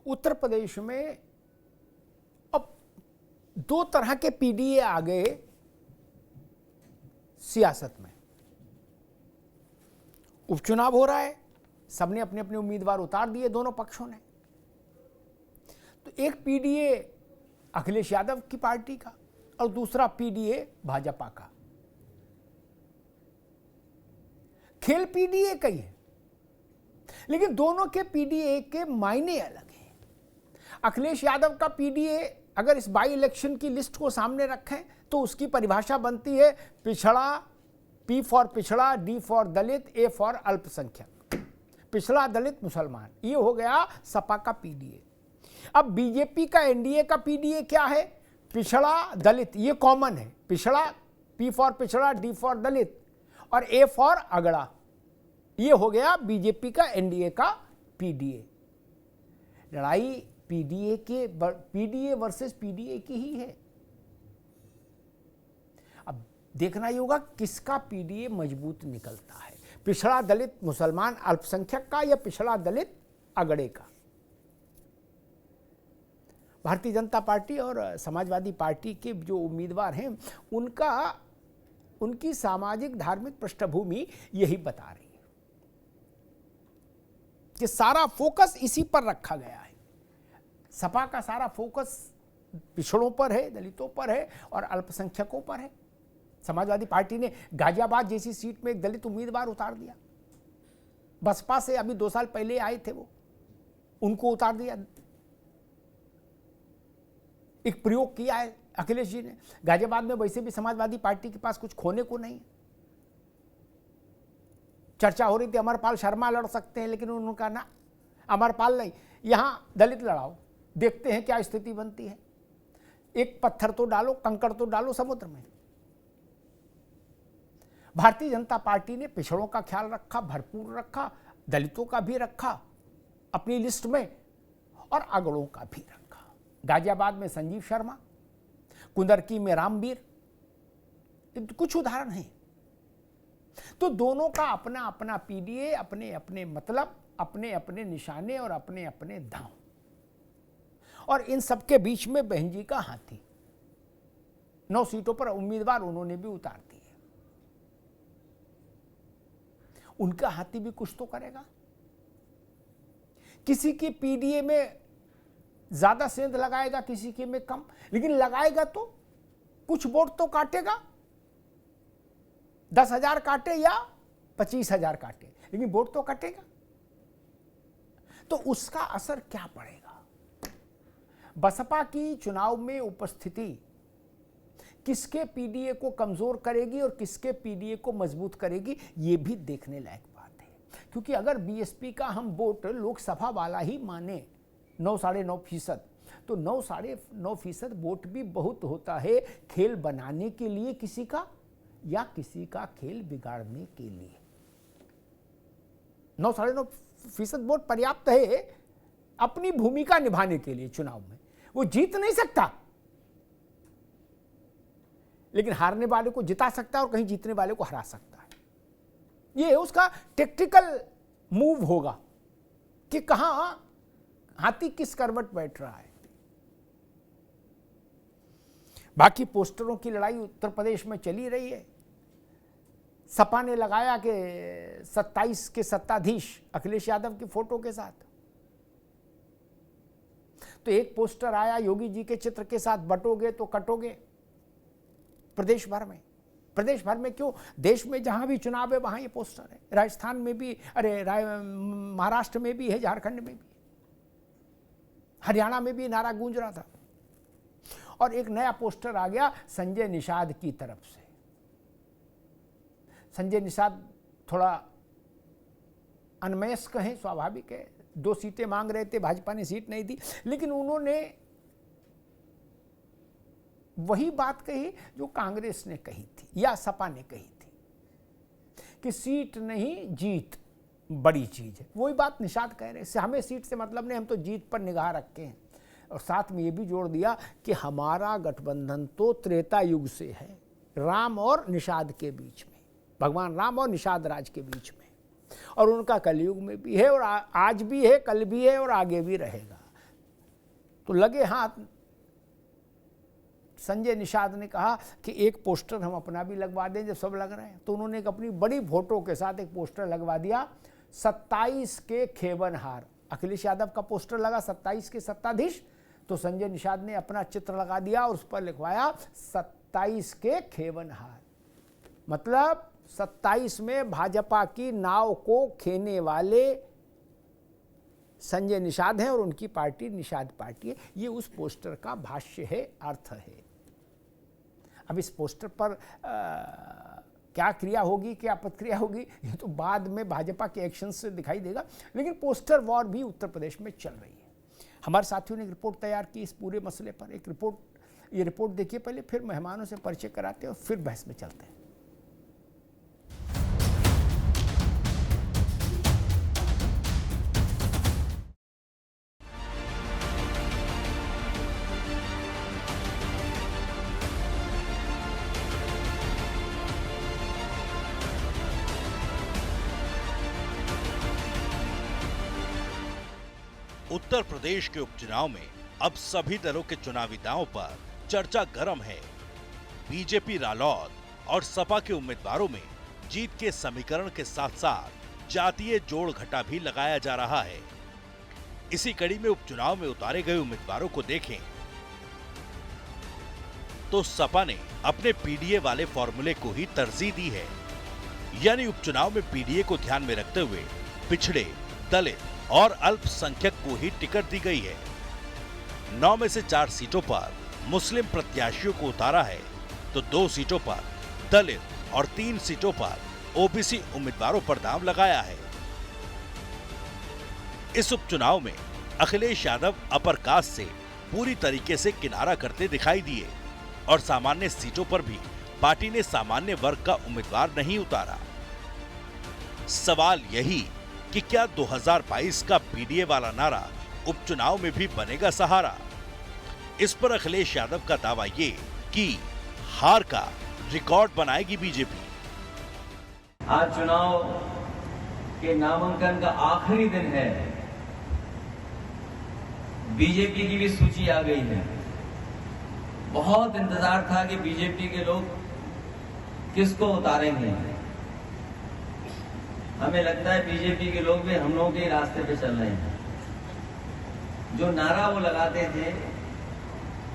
उत्तर प्रदेश में अब दो तरह के पीडीए आ गए सियासत में। उपचुनाव हो रहा है, सबने अपने अपने उम्मीदवार उतार दिए दोनों पक्षों ने। तो एक पीडीए अखिलेश यादव की पार्टी का और दूसरा पीडीए भाजपा का। खेल पीडीए का ही है, लेकिन दोनों के पीडीए के मायने अलग हैं। अखिलेश यादव का पीडीए अगर इस बाई इलेक्शन की लिस्ट को सामने रखें तो उसकी परिभाषा बनती है पिछड़ा, पी फॉर पिछड़ा, D for Dalit, A for अल्पसंख्यक। पिछड़ा, दलित, मुसलमान, ये हो गया सपा का पीडीए। अब बीजेपी का एनडीए का पीडीए क्या है? पिछड़ा, दलित, ये कॉमन है। पिछड़ा, पी फॉर पिछड़ा, डी फॉर दलित और ए फॉर अगड़ा, ये हो गया बीजेपी का एनडीए का पीडीए। लड़ाई पीडीए वर्सेस पीडीए की ही है। अब देखना ही होगा किसका पीडीए मजबूत निकलता है, पिछड़ा, दलित, मुसलमान, अल्पसंख्यक का या पिछड़ा, दलित, अगड़े का। भारतीय जनता पार्टी और समाजवादी पार्टी के जो उम्मीदवार हैं उनकी सामाजिक धार्मिक पृष्ठभूमि यही बता रही है कि सारा फोकस इसी पर रखा गया है। सपा का सारा फोकस पिछड़ों पर है, दलितों पर है और अल्पसंख्यकों पर है। समाजवादी पार्टी ने गाजियाबाद जैसी सीट में एक दलित उम्मीदवार उतार दिया। बसपा से अभी 2 साल पहले आए थे वो, उनको उतार दिया। एक प्रयोग किया है अखिलेश जी ने। गाजियाबाद में वैसे भी समाजवादी पार्टी के पास कुछ खोने को नहीं। चर्चा हो रही थी अमरपाल शर्मा लड़ सकते हैं, लेकिन उन्होंने कहा ना, अमरपाल नहीं, यहां दलित लड़ाओ, देखते हैं क्या स्थिति बनती है। एक पत्थर तो डालो, कंकड़ तो डालो समुद्र में। भारतीय जनता पार्टी ने पिछड़ों का ख्याल रखा, भरपूर रखा, दलितों का भी रखा अपनी लिस्ट में और अगड़ों का भी रखा। गाजियाबाद में संजीव शर्मा, कुंदरकी में रामवीर, कुछ उदाहरण हैं। तो दोनों का अपना अपना पीडीए, अपने अपने मतलब, अपने अपने निशाने और अपने अपने दांव। और इन सबके बीच में बहन जी का हाथी। 9 सीटों पर उम्मीदवार उन्होंने भी उतार दिए। उनका हाथी भी कुछ तो करेगा। किसी की पीडीए में ज्यादा सेंध लगाएगा, किसी के में कम, लेकिन लगाएगा तो कुछ वोट तो काटेगा। 10,000 काटे या 25,000 काटे, लेकिन वोट तो कटेगा। तो उसका असर क्या पड़ेगा? बसपा की चुनाव में उपस्थिति किसके पीडीए को कमजोर करेगी और किसके पीडीए को मजबूत करेगी, ये भी देखने लायक बात है। क्योंकि अगर बीएसपी का हम वोट लोकसभा वाला ही माने 9-9.5%, तो 9-9.5% वोट भी बहुत होता है खेल बनाने के लिए किसी का, या किसी का खेल बिगाड़ने के लिए। 9-9.5% वोट पर्याप्त है अपनी भूमिका निभाने के लिए चुनाव में। वो जीत नहीं सकता, लेकिन हारने वाले को जिता सकता है और कहीं जीतने वाले को हरा सकता है। ये उसका टेक्टिकल मूव होगा कि कहां हाथी किस करवट बैठ रहा है। बाकी पोस्टरों की लड़ाई उत्तर प्रदेश में चली रही है। सपा ने लगाया कि 27 के सत्ताधीश अखिलेश यादव की फोटो के साथ। तो एक पोस्टर आया योगी जी के चित्र के साथ, बटोगे तो कटोगे। प्रदेश भर में क्यों, देश में जहां भी चुनाव है वहां ये पोस्टर है। राजस्थान में भी, महाराष्ट्र में भी है, झारखंड में भी, हरियाणा में भी नारा गूंज रहा था। और एक नया पोस्टर आ गया संजय निषाद की तरफ से। संजय निषाद थोड़ा अनमयस्क हैं, स्वाभाविक है। 2 सीटें मांग रहे थे, भाजपा ने सीट नहीं दी, लेकिन उन्होंने वही बात कही जो कांग्रेस ने कही थी या सपा ने कही थी कि सीट नहीं जीत बड़ी चीज है। वही बात निषाद कह रहे हैं, हमें सीट से मतलब नहीं, हम तो जीत पर निगाह रखे हैं। और साथ में ये भी जोड़ दिया कि हमारा गठबंधन तो त्रेता युग से है, राम और निषाद के बीच में, भगवान राम और निषाद राज के बीच में, और उनका कलयुग में भी है और आज भी है, कल भी है और आगे भी रहेगा। तो लगे हाथ संजय निषाद ने कहा कि एक पोस्टर हम अपना भी लगवा दें जब सब लग रहे हैं। तो उन्होंने एक अपनी बड़ी फोटो के साथ एक पोस्टर लगवा दिया, 27 के खेवनहार। अखिलेश यादव का पोस्टर लगा 27 के सत्ताधीश, तो संजय निषाद ने अपना चित्र लगा दिया और उस पर लिखवाया 27 के खेवनहार। मतलब 27 में भाजपा की नाव को खेने वाले संजय निषाद हैं और उनकी पार्टी निषाद पार्टी है। ये उस पोस्टर का भाष्य है, अर्थ है। अब इस पोस्टर पर क्या क्रिया होगी, क्या प्रतिक्रिया होगी, ये तो बाद में भाजपा के एक्शन से दिखाई देगा। लेकिन पोस्टर वॉर भी उत्तर प्रदेश में चल रही है। हमारे साथियों ने एक रिपोर्ट तैयार की इस पूरे मसले पर। ये रिपोर्ट देखिए पहले, फिर मेहमानों से परिचय कराते हैं और फिर बहस में चलते हैं। उत्तर प्रदेश के उपचुनाव में अब सभी दलों के चुनावी दांवों पर चर्चा गर्म है। बीजेपी, रालोद और सपा के उम्मीदवारों में जीत के समीकरण के साथ साथ जातीय जोड़ घटा भी लगाया जा रहा है। इसी कड़ी में उपचुनाव में उतारे गए उम्मीदवारों को देखें तो सपा ने अपने पीडीए वाले फॉर्मूले को ही तरजीह दी है। यानी उपचुनाव में पीडीए को ध्यान में रखते हुए पिछड़े, दलित और अल्पसंख्यक को ही टिकट दी गई है। 9 में से 4 सीटों पर मुस्लिम प्रत्याशियों को उतारा है, तो 2 सीटों पर दलित और 3 सीटों पर ओबीसी उम्मीदवारों पर दांव लगाया है। इस उपचुनाव में अखिलेश यादव अपर कास्ट से पूरी तरीके से किनारा करते दिखाई दिए और सामान्य सीटों पर भी पार्टी ने सामान्य वर्ग का उम्मीदवार नहीं उतारा। सवाल यही कि क्या 2022 का पीडीए वाला नारा उपचुनाव में भी बनेगा सहारा? इस पर अखिलेश यादव का दावा ये कि हार का रिकॉर्ड बनाएगी बीजेपी। आज चुनाव के नामांकन का आखिरी दिन है। बीजेपी की भी सूची आ गई है। बहुत इंतजार था कि बीजेपी के लोग किसको उतारेंगे। हमें लगता है बीजेपी के लोग भी हम लोगों के रास्ते पे चल रहे हैं। जो नारा वो लगाते थे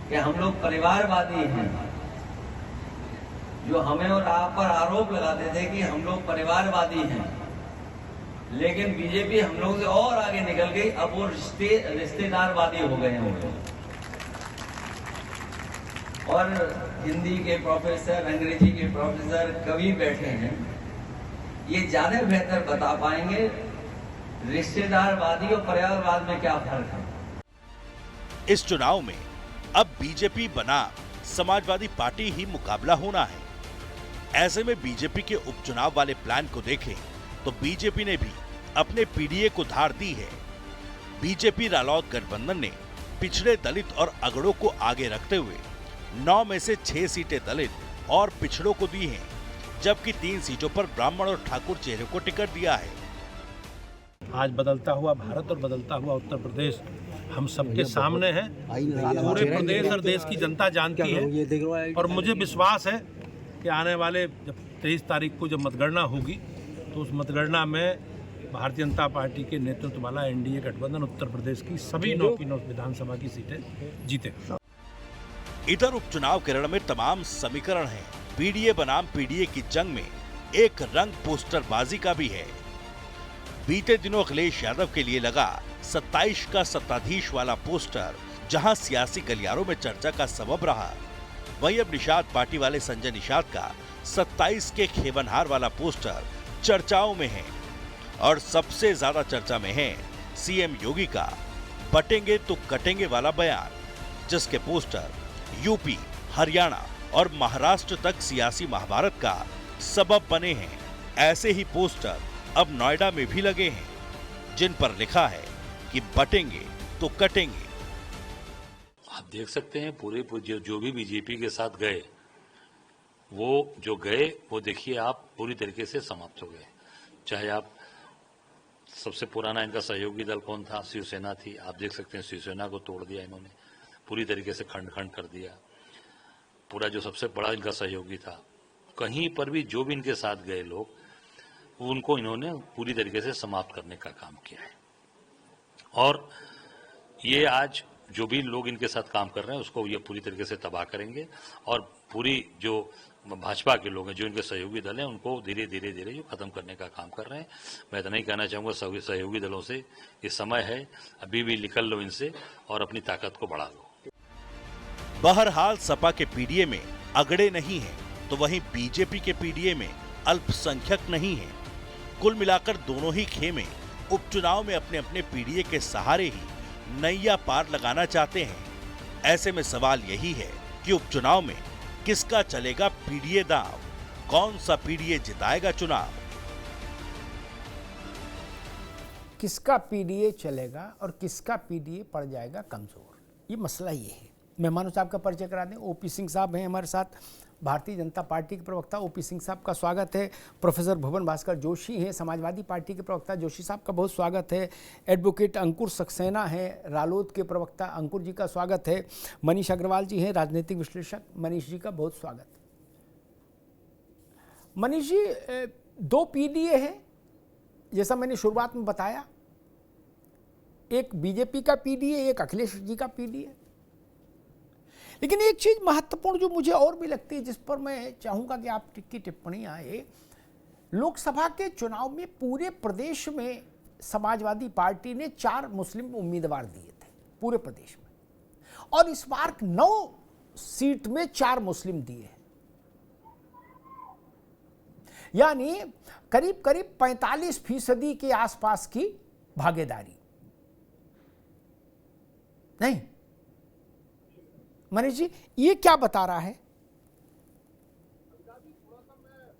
कि हम लोग परिवारवादी हैं, जो हमें और आप पर आरोप लगाते थे कि हम लोग परिवारवादी हैं, लेकिन बीजेपी हम लोग से और आगे निकल गई। अब वो रिश्तेदारवादी हो गए हैं वो लोग। और हिंदी के प्रोफेसर, अंग्रेजी के प्रोफेसर, कवि बैठे हैं, ये ज्यादा बेहतर बता पाएंगे रिश्तेदारवादी और परिवारवाद में क्या फर्क है। इस चुनाव में अब बीजेपी बनाम समाजवादी पार्टी ही मुकाबला होना है। ऐसे में बीजेपी के उपचुनाव वाले प्लान को देखें तो बीजेपी ने भी अपने पीडीए को धार दी है। बीजेपी रालोद गठबंधन ने पिछड़े, दलित और अगड़ों को आगे रखते हुए 9 में से 6 सीटें दलित और पिछड़ों को दी हैं, जबकि 3 सीटों पर ब्राह्मण और ठाकुर चेहरे को टिकट दिया है। आज बदलता हुआ भारत और बदलता हुआ उत्तर प्रदेश हम सबके सामने है। पूरे प्रदेश और देश की जनता जानती है और मुझे विश्वास है कि आने वाले जब 23 तारीख को जब मतगणना होगी तो उस मतगणना में भारतीय जनता पार्टी के नेतृत्व वाला एनडीए गठबंधन उत्तर प्रदेश की सभी 9 की 9 विधानसभा की सीटें जीते। इधर उपचुनाव के रण में तमाम समीकरण हैं। पीडीए बनाम पीडीए की जंग में एक रंग पोस्टरबाजी का भी है। बीते दिनों अखिलेश यादव के लिए लगा 27 का सत्ताधीश वाला पोस्टर, जहां सियासी गलियारों में चर्चा का सबब रहा। वहीं अब निषाद पार्टी वाले संजय निषाद का 27 के खेवनहार वाला पोस्टर चर्चाओं में है। और सबसे ज्यादा चर्चा में है सीएम योगी का बटेंगे तो कटेंगे वाला बयान, जिसके पोस्टर यूपी, हरियाणा और महाराष्ट्र तक सियासी महाभारत का सबब बने हैं। ऐसे ही पोस्टर अब नोएडा में भी लगे हैं, जिन पर लिखा है कि बटेंगे तो कटेंगे। आप देख सकते हैं पूरे जो भी बीजेपी के साथ गए, वो जो गए वो देखिए आप पूरी तरीके से समाप्त हो गए। चाहे आप सबसे पुराना इनका सहयोगी दल कौन था, शिवसेना थी। आप देख सकते हैं शिवसेना को तोड़ दिया इन्होंने। पूरी तरीके से खंड खंड कर दिया। पूरा जो सबसे बड़ा इनका सहयोगी था, कहीं पर भी जो भी इनके साथ गए लोग, उनको इन्होंने पूरी तरीके से समाप्त करने का काम किया है। और ये आज जो भी लोग इनके साथ काम कर रहे हैं उसको ये पूरी तरीके से तबाह करेंगे, और पूरी जो भाजपा के लोग हैं, जो इनके सहयोगी दल हैं, उनको धीरे धीरे धीरे जो खत्म करने का काम कर रहे हैं। मैं इतना ही कहना चाहूँगा सहयोगी दलों से, ये समय है, अभी भी निकल लो इनसे और अपनी ताकत को बढ़ा लो। बहरहाल सपा के पीडीए में अगड़े नहीं हैं, तो वहीं बीजेपी के पीडीए में अल्पसंख्यक नहीं है। कुल मिलाकर दोनों ही खेमे उपचुनाव में अपने अपने पीडीए के सहारे ही नैया पार लगाना चाहते हैं। ऐसे में सवाल यही है कि उपचुनाव में किसका चलेगा पीडीए दांव, कौन सा पीडीए जिताएगा चुनाव। किसका पीडीए चलेगा और किसका पीडीए पड़ जाएगा कमजोर, ये मसला ये है। मेहमानों साहब का परिचय करा दें। ओपी सिंह साहब हैं हमारे साथ, भारतीय जनता पार्टी के प्रवक्ता। ओपी सिंह साहब का स्वागत है। प्रोफेसर भुवन भास्कर जोशी हैं, समाजवादी पार्टी के प्रवक्ता। जोशी साहब का बहुत स्वागत है। एडवोकेट अंकुर सक्सेना हैं, रालोद के प्रवक्ता। अंकुर जी का स्वागत है। मनीष अग्रवाल जी हैं, राजनीतिक विश्लेषक। मनीष जी का बहुत स्वागत। मनीष जी, 2 पीडीए हैं जैसा मैंने शुरुआत में बताया, एक बीजेपी का पीडीए, एक अखिलेश जी का पीडीए। लेकिन एक चीज महत्वपूर्ण जो मुझे और भी लगती है, जिस पर मैं चाहूंगा कि आपकी टिप्पणी आए, लोकसभा के चुनाव में पूरे प्रदेश में समाजवादी पार्टी ने 4 मुस्लिम उम्मीदवार दिए थे पूरे प्रदेश में, और इस बार 9 सीट में 4 मुस्लिम दिए हैं, यानी करीब करीब 45% के आसपास की भागीदारी। नहीं मनीष जी, ये क्या बता रहा है?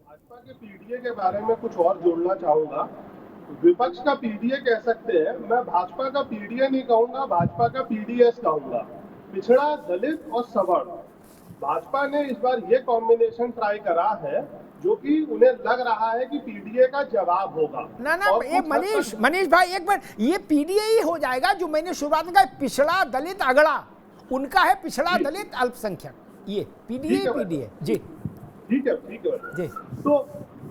भाजपा के पीडीए के बारे में कुछ और जोड़ना चाहूंगा। विपक्ष का पीडीए कह सकते हैं, मैं भाजपा का पीडीए नहीं कहूंगा, भाजपा का पीडीएस कहूंगा, पिछड़ा, दलित और सवर्ण। भाजपा ने इस बार ये कॉम्बिनेशन ट्राई करा है जो कि उन्हें लग रहा है कि पीडीए का जवाब होगा। ना ये मनीष भाई एक मिनट, ये पीडीए ही हो जाएगा जो मैंने शुरुआत में कहा, पिछड़ा, दलित, अगड़ा, उनका है पिछड़ा, दलित, अल्पसंख्यक, ये पीडीए जी। ठीक है जी। तो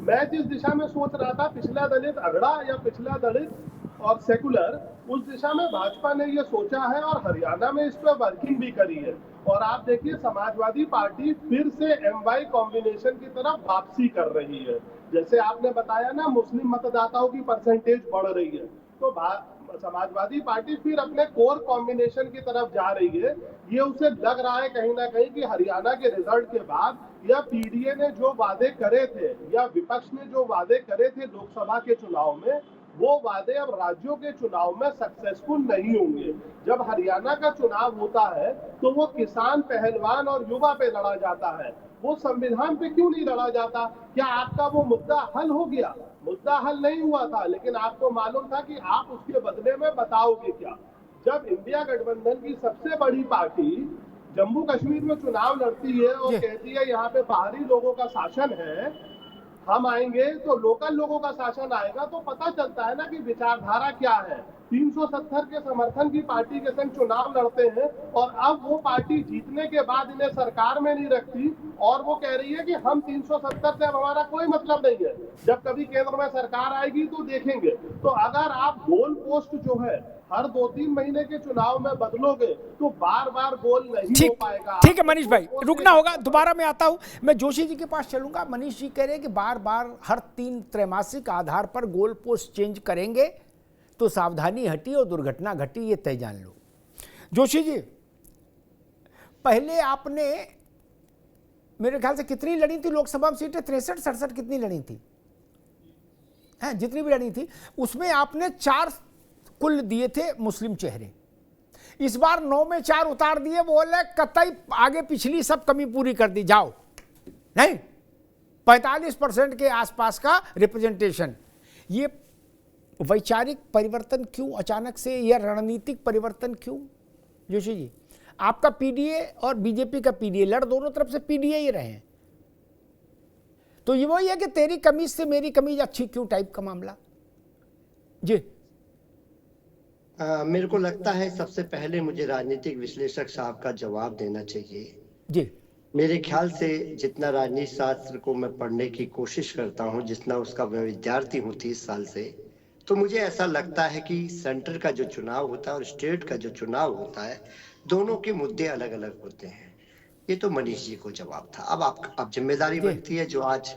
मैं जिस दिशा में सोच रहा था, पिछला दलित अगड़ा या पिछला दलित और सेकुलर, उस दिशा में भाजपा ने ये सोचा है और हरियाणा में इस पर वर्किंग भी करी है। और आप देखिए, समाजवादी पार्टी फिर से एमवाई कॉम्बिनेशन की तरफ वापसी कर रही है। जैसे आपने बताया ना, मुस्लिम मतदाताओं की परसेंटेज बढ़ रही है, तो समाजवादी पार्टी फिर अपने कोर कॉम्बिनेशन की तरफ जा रही है। ये उसे लग रहा है कहीं ना कहीं कि हरियाणा के रिजल्ट के बाद या पीडीए ने जो वादे करे थे या विपक्ष ने जो वादे करे थे लोकसभा के चुनाव में, वो वादे अब राज्यों के चुनाव में सक्सेसफुल नहीं होंगे। जब हरियाणा का चुनाव होता है तो वो किसान, पहलवान और युवा पे लड़ा जाता है, वो संविधान पे क्यों नहीं लड़ा जाता? क्या आपका वो मुद्दा हल हो गया? मुद्दा हल नहीं हुआ था, लेकिन आपको मालूम था कि आप उसके बदले में बताओगे क्या। जब इंडिया गठबंधन की सबसे बड़ी पार्टी जम्मू कश्मीर में चुनाव लड़ती है और कहती है यहाँ पे बाहरी लोगों का शासन है, हम आएंगे तो लोकल लोगों का शासन आएगा, तो पता चलता है ना कि विचारधारा क्या है। 370 के समर्थन की पार्टी के संग चुनाव लड़ते हैं और अब वो पार्टी जीतने के बाद इन्हें सरकार में नहीं रखती और वो कह रही है कि हम 370 से अब हमारा कोई मतलब नहीं है, जब कभी केंद्र में सरकार आएगी तो देखेंगे। तो अगर आप गोल पोस्ट जो है हर 2-3 महीने के चुनाव में बदलोगे तो बार बार गोल नहीं हो पाएगा। ठीक है मनीष भाई, रुकना होगा, दोबारा मैं आता हूं। मैं जोशी जी के पास चलूंगा। मनीष जी कह रहे हैं कि बार बार हर 3 त्रैमासिक आधार पर गोल पोस्ट चेंज करेंगे तो सावधानी हटी और दुर्घटना घटी, ये तय जान लो। जोशी जी, पहले आपने मेरे ख्याल से कितनी लड़ी थी लोकसभा में सीटें? 63-67 कितनी लड़ी थी? हैं, जितनी भी लड़ी थी उसमें आपने 4 कुल दिए थे मुस्लिम चेहरे। इस बार 9 में 4 उतार दिए, बोले कतई आगे पिछली सब कमी पूरी कर दी, जाओ। नहीं, 45% के आसपास का रिप्रेजेंटेशन। ये वैचारिक परिवर्तन क्यों अचानक से, या रणनीतिक परिवर्तन क्यों? जोशी जी, आपका पीडीए और बीजेपी का पीडीए, लड़ दोनों तरफ से पीडीए ही रहे हैं, तो ये वही है कि तेरी कमीज से मेरी कमीज अच्छी क्यों टाइप का मामला। जी मेरे को लगता है सबसे पहले मुझे राजनीतिक विश्लेषक साहब का जवाब देना चाहिए जी। मेरे ख्याल से जितना राजनीति शास्त्र को मैं पढ़ने की कोशिश करता हूँ, जितना उसका मैं विद्यार्थी हूँ 30 साल से, तो मुझे ऐसा लगता है कि सेंटर का जो चुनाव होता है और स्टेट का जो चुनाव होता है, दोनों के मुद्दे अलग अलग होते हैं। ये तो मनीष जी को जवाब था। अब जिम्मेदारी बनती है जो आज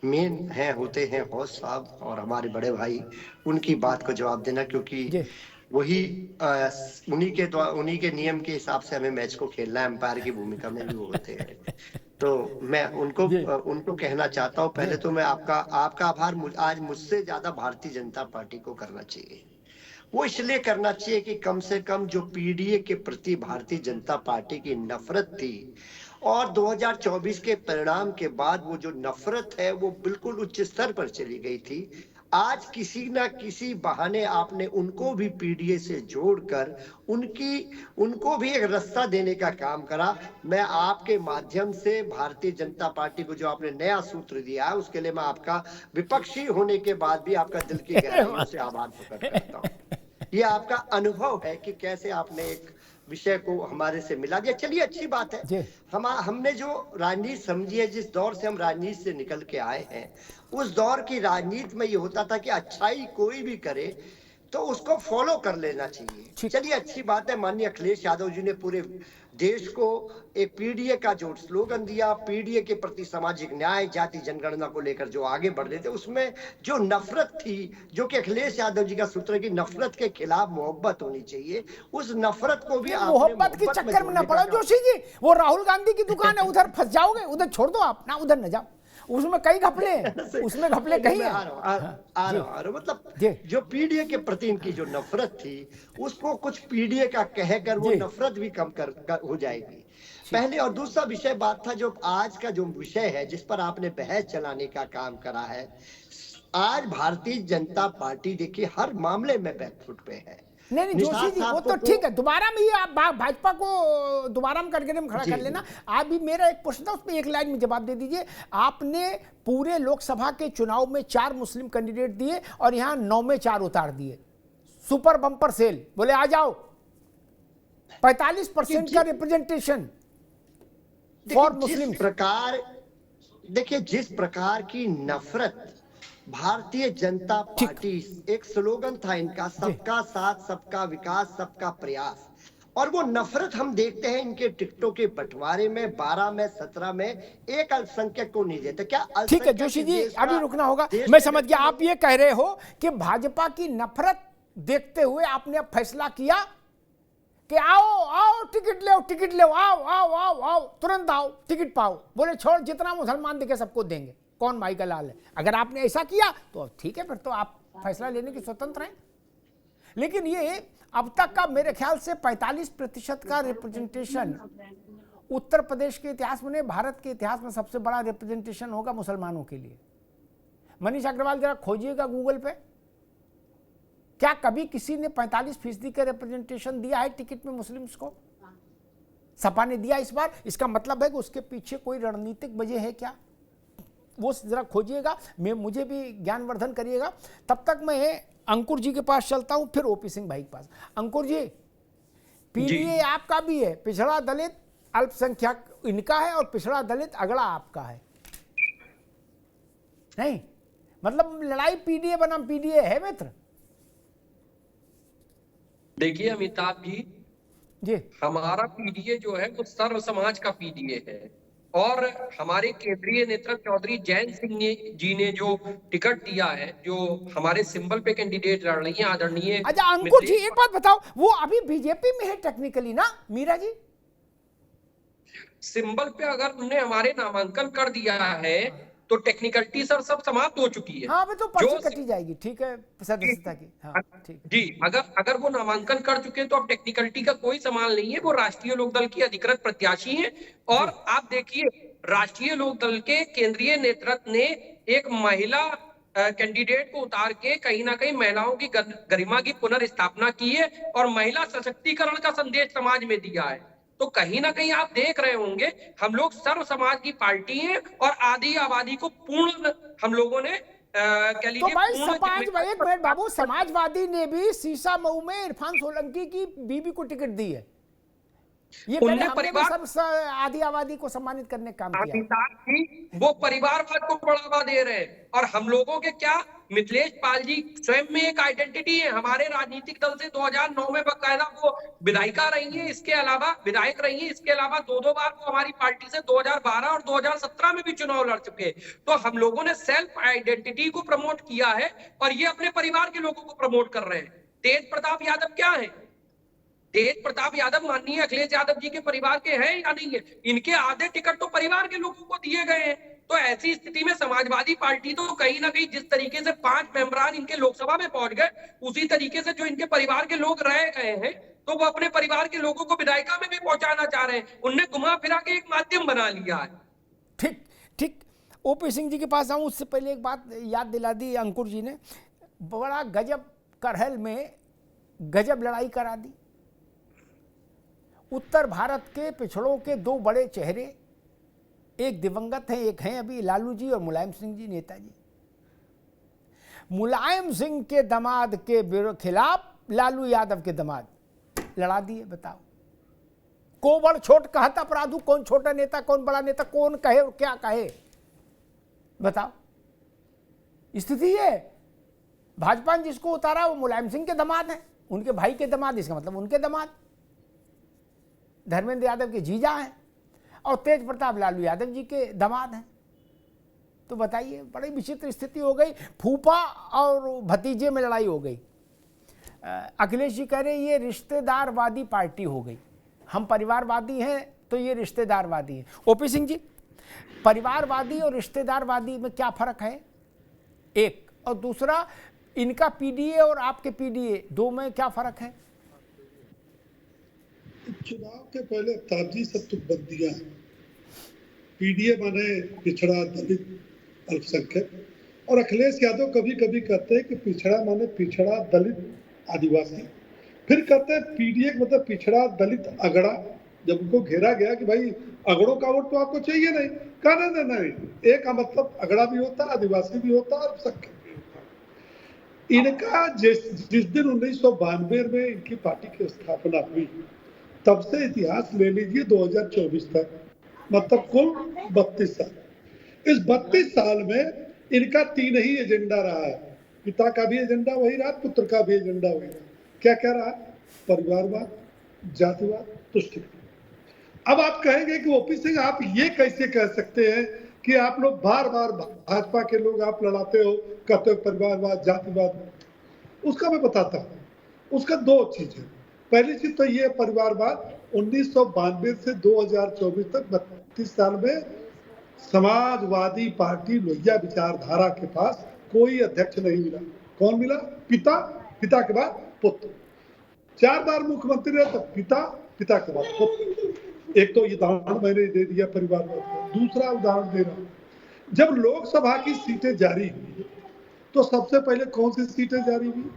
मेन है होते हैं हौस साहब और हमारे बड़े भाई, उनकी बात को जवाब देना, क्योंकि वही उन्हीं के नियम के हिसाब से हमें मैच को खेलना है। एम्पायर की भूमिका में भी वो होते हैं। तो मैं उनको कहना चाहता हूँ, पहले तो मैं आपका आभार आज मुझसे ज्यादा भारतीय जनता पार्टी को करना चाहिए। वो इसलिए करना चाहिए कि कम से कम जो पीडीए के प्रति भारतीय जनता पार्टी की नफरत थी और 2024 के परिणाम के बाद वो जो नफरत है वो बिल्कुल उच्च स्तर पर चली गई थी। आज किसी ना किसी बहाने आपने उनको भी पीडीए से जोड़कर उनको भी एक रास्ता देने का काम करा। मैं आपके माध्यम से भारतीय जनता पार्टी को जो आपने नया सूत्र दिया है उसके लिए मैं आपका विपक्षी होने के बाद भी आपका दिल की गहराइयों से आभार प्रकट करता हूँ। ये आपका अनुभव है कि कैसे आपने एक विषय को हमारे से मिला दिया। चलिए अच्छी बात है। हमने जो राजनीति समझी है, जिस दौर से हम राजनीति से निकल के आए हैं, उस दौर की राजनीति में ये होता था कि अच्छाई कोई भी करे तो उसको फॉलो कर लेना चाहिए। चलिए अच्छी बात है, माननीय अखिलेश यादव जी ने पूरे देश को एक पीडीए का जो स्लोगन दिया, पीडीए के प्रति सामाजिक न्याय, जाति जनगणना को लेकर जो आगे बढ़ रहे थे, उसमें जो नफरत थी, जो कि अखिलेश यादव जी का सूत्र है कि नफरत के खिलाफ मोहब्बत होनी चाहिए, उस नफरत को भी मोहब्बत के चक्कर में न पड़ो जोशी जी। वो राहुल गांधी की दुकान है, उधर फंस जाओगे, उधर छोड़ दो, आप ना उधर न जाओ। उसमें कई घपले हैं, उसमें घपले कहीं हैं। आ रहा मतलब जो पीडीए के प्रति इनकी जो नफरत थी उसको कुछ पीडीए का कहकर वो नफरत भी कम कर हो जाएगी पहले। और दूसरा विषय बात था जो आज का जो विषय है जिस पर आपने बहस चलाने का काम करा है, आज भारतीय जनता पार्टी देखिए हर मामले में बैकफुट पे है। नहीं जोशी जी वो तो ठीक है, दोबारा में ये आप भाजपा को दोबारा में कटघरे में खड़ा कर लेना। आप भी मेरा एक प्रश्न था उस पर एक लाइन में जवाब दे दीजिए। आपने पूरे लोकसभा के चुनाव में 4 मुस्लिम कैंडिडेट दिए और यहाँ 9 में 4 उतार दिए, सुपर बम्पर सेल, बोले आ जाओ 45% का रिप्रेजेंटेशन फॉर मुस्लिम। देखिए जिस प्रकार की नफरत भारतीय जनता पार्टी, एक स्लोगन था इनका, सबका साथ सबका विकास सबका प्रयास, और वो नफरत हम देखते हैं इनके टिकटों के बंटवारे में 12 में 17 में एक अल्पसंख्यक को नहीं देते। क्या ठीक है जोशी जी अभी रुकना होगा, मैं समझ गया। आप ये कह रहे हो कि भाजपा की नफरत देखते हुए आपने अब फैसला किया कि आओ आओ टिकट ले आओ आओ आओ आओ तुरंत आओ टिकट पाओ, बोले छोड़ जितना मुसलमान देखे सबको देंगे, कौन भाई का लाल है। अगर आपने ऐसा किया तो ठीक है, फिर तो आप फैसला लेने की स्वतंत्र हैं। लेकिन ये अब तक का मेरे ख्याल से 45% का रिप्रेजेंटेशन उत्तर प्रदेश के इतिहास में, भारत के इतिहास में सबसे बड़ा रिप्रेजेंटेशन होगा मुसलमानों के लिए। मनीष अग्रवाल जरा खोजिएगा गूगल पे, क्या कभी किसी ने 45% का रिप्रेजेंटेशन दिया है टिकट में मुस्लिम्स को? सपा ने दिया इस बार। इसका मतलब है कि उसके पीछे कोई रणनीतिक वजह है क्या, वो जरा खोजिएगा, मुझे भी ज्ञानवर्धन करिएगा। तब तक मैं अंकुर जी के पास चलता हूं, फिर ओपी सिंह भाई के पास। अंकुर जी, पीडीए आपका भी है, पिछड़ा दलित अल्पसंख्यक इनका है और पिछड़ा दलित अगड़ा आपका है, नहीं मतलब लड़ाई पीडीए बनाम पीडीए है मित्र। देखिए अमिताभ जी, हमारा पीडीए जो है वो सर्व समाज का पीडीए है और हमारे केंद्रीय नेता चौधरी जैन सिंह जी ने जो टिकट दिया है, जो हमारे सिंबल पे कैंडिडेट लड़ रही है आदरणीय। अच्छा अंकुर जी एक बात बताओ, वो अभी बीजेपी में है टेक्निकली ना मीरा जी? सिंबल पे अगर उन्हें हमारे नामांकन कर दिया है तो टेक्निकलिटी सर सब समाप्त हो चुकी है। हाँ तो पर्ची कटी जाएगी, ठीक है सदस्यता की। हाँ ठीक जी, अगर वो नामांकन कर चुके हैं तो अब टेक्निकलिटी का कोई सवाल नहीं है, वो राष्ट्रीय लोकदल की अधिकृत प्रत्याशी हैं। और आप देखिए राष्ट्रीय लोकदल के केंद्रीय नेतृत्व ने एक महिला कैंडिडेट को उतार के कहीं ना कहीं महिलाओं की गरिमा की पुनर्स्थापना की है और महिला सशक्तिकरण का संदेश समाज में दिया है। तो कहीं ना कहीं आप देख रहे होंगे हम लोग सर्व समाज की पार्टी हैं और आधी आबादी को पूर्ण हम लोगों ने कह तो लीजिए भाई पूर्ण जिम्मेदारी एक मिनट बाबू, समाजवादी ने भी सीसा मऊ में इरफान सोलंकी की बीबी को टिकट दी है। ये उनने हमने भी परिवार सब आदि आबादी को सम्मानित करने का काम किया है। अमिताभ जी वो परिवारवाद को बढ़ावा दे रहे हैं, और हम लोगों के क्या, मिथिलेश पाल जी स्वयं में एक आइडेंटिटी है। हमारे राजनीतिक दल से 2009 में बकायदा वो विधायिका रही है, इसके अलावा विधायक रही है, इसके अलावा दो बार वो हमारी पार्टी से 2012 और 2017 में भी चुनाव लड़ चुके। तो हम लोगों ने सेल्फ आइडेंटिटी को प्रमोट किया है, और ये अपने परिवार के लोगों को प्रमोट कर रहे हैं। तेज प्रताप यादव क्या है? तेज प्रताप यादव माननीय अखिलेश यादव जी के परिवार के हैं या नहीं है? इनके आधे टिकट तो परिवार के लोगों को दिए गए हैं। तो ऐसी स्थिति में समाजवादी पार्टी तो कहीं ना कहीं जिस तरीके से 5 मेंबरान इनके लोकसभा में पहुंच गए, उसी तरीके से जो इनके परिवार के लोग रह गए हैं, तो वो अपने परिवार के लोगों को विधायिका में भी पहुंचाना चाह रहे हैं। उनने घुमा फिरा के एक माध्यम बना लिया है। ठीक ठीक, ओपी सिंह जी के पास आऊं उससे पहले एक बात याद दिला दी अंकुर जी ने, बड़ा गजब करहल में गजब लड़ाई करा दी। उत्तर भारत के पिछड़ों के दो बड़े चेहरे, एक दिवंगत हैं, एक हैं अभी, लालू जी और मुलायम सिंह जी, नेताजी। मुलायम सिंह के दामाद के खिलाफ लालू यादव के दामाद लड़ा दिए। बताओ, को बड़ छोट कहता अपराधु, कौन छोटा नेता कौन बड़ा नेता, कौन कहे और क्या कहे, बताओ। स्थिति है, भाजपा ने जिसको उतारा वो मुलायम सिंह के दामाद हैं, उनके भाई के दामाद, इसका मतलब उनके दामाद धर्मेंद्र यादव के जीजा हैं, और तेज प्रताप लालू यादव जी के दामाद हैं। तो बताइए, बड़ी विचित्र स्थिति हो गई। फूफा और भतीजे में लड़ाई हो गई। अखिलेश जी कह रहे ये रिश्तेदारवादी पार्टी हो गई, हम परिवारवादी हैं तो ये रिश्तेदारवादी है। ओपी सिंह जी, परिवारवादी और रिश्तेदारवादी में क्या फर्क है, एक, और दूसरा इनका पीडीए और आपके पीडीए दो में क्या फर्क है? चुनाव के पहले ताजी सब तुकबंदियां, पीडीए माने पिछड़ा दलित अल्पसंख्यक, और अखिलेश यादव कभी कभी कहते हैं कि पिछड़ा माने पिछड़ा दलित आदिवासी, फिर कहते हैं पीडीए मतलब पिछड़ा दलित अगड़ा। जब उनको घेरा गया कि भाई अगड़ों का वोट तो आपको चाहिए नहीं, कहा नहीं, एक का मतलब अगड़ा भी होता, आदिवासी भी होता, अल्पसंख्यक भी होता। इनका जिस दिन 1992 में इनकी पार्टी की स्थापना हुई, तब से इतिहास ले लीजिए 2024 तक, मतलब कुल 32 साल। इस 32 साल में इनका 3 ही एजेंडा रहा है। पिता का भी एजेंडा वही रहा, पुत्र का भी एजेंडा वही रहा। क्या क्या रहा? परिवारवाद, जातिवाद, तुष्टिवाद। अब आप कहेंगे कि ओपी सिंह आप ये कैसे कह सकते हैं कि आप लोग बार बार भाजपा के लोग आप लड़ाते हो, कहते हो परिवारवाद, जातिवाद। उसका मैं बताता हूँ। उसका 2 चीज है। पहली चीज तो ये परिवारवाद, 1992 से 2024 तक 32 साल में समाजवादी पार्टी लोहिया विचारधारा के पास कोई अध्यक्ष नहीं मिला। कौन मिला? पिता, पिता के बाद पुत्र। 4 बार मुख्यमंत्री रहे तो पिता, पिता के बाद पुत्र। एक तो ये उदाहरण मैंने दे दिया परिवारवाद का। दूसरा उदाहरण दे रहा हूं, जब लोकसभा की सीटें जारी हुई तो सबसे पहले कौन सी सीटें जारी हुई?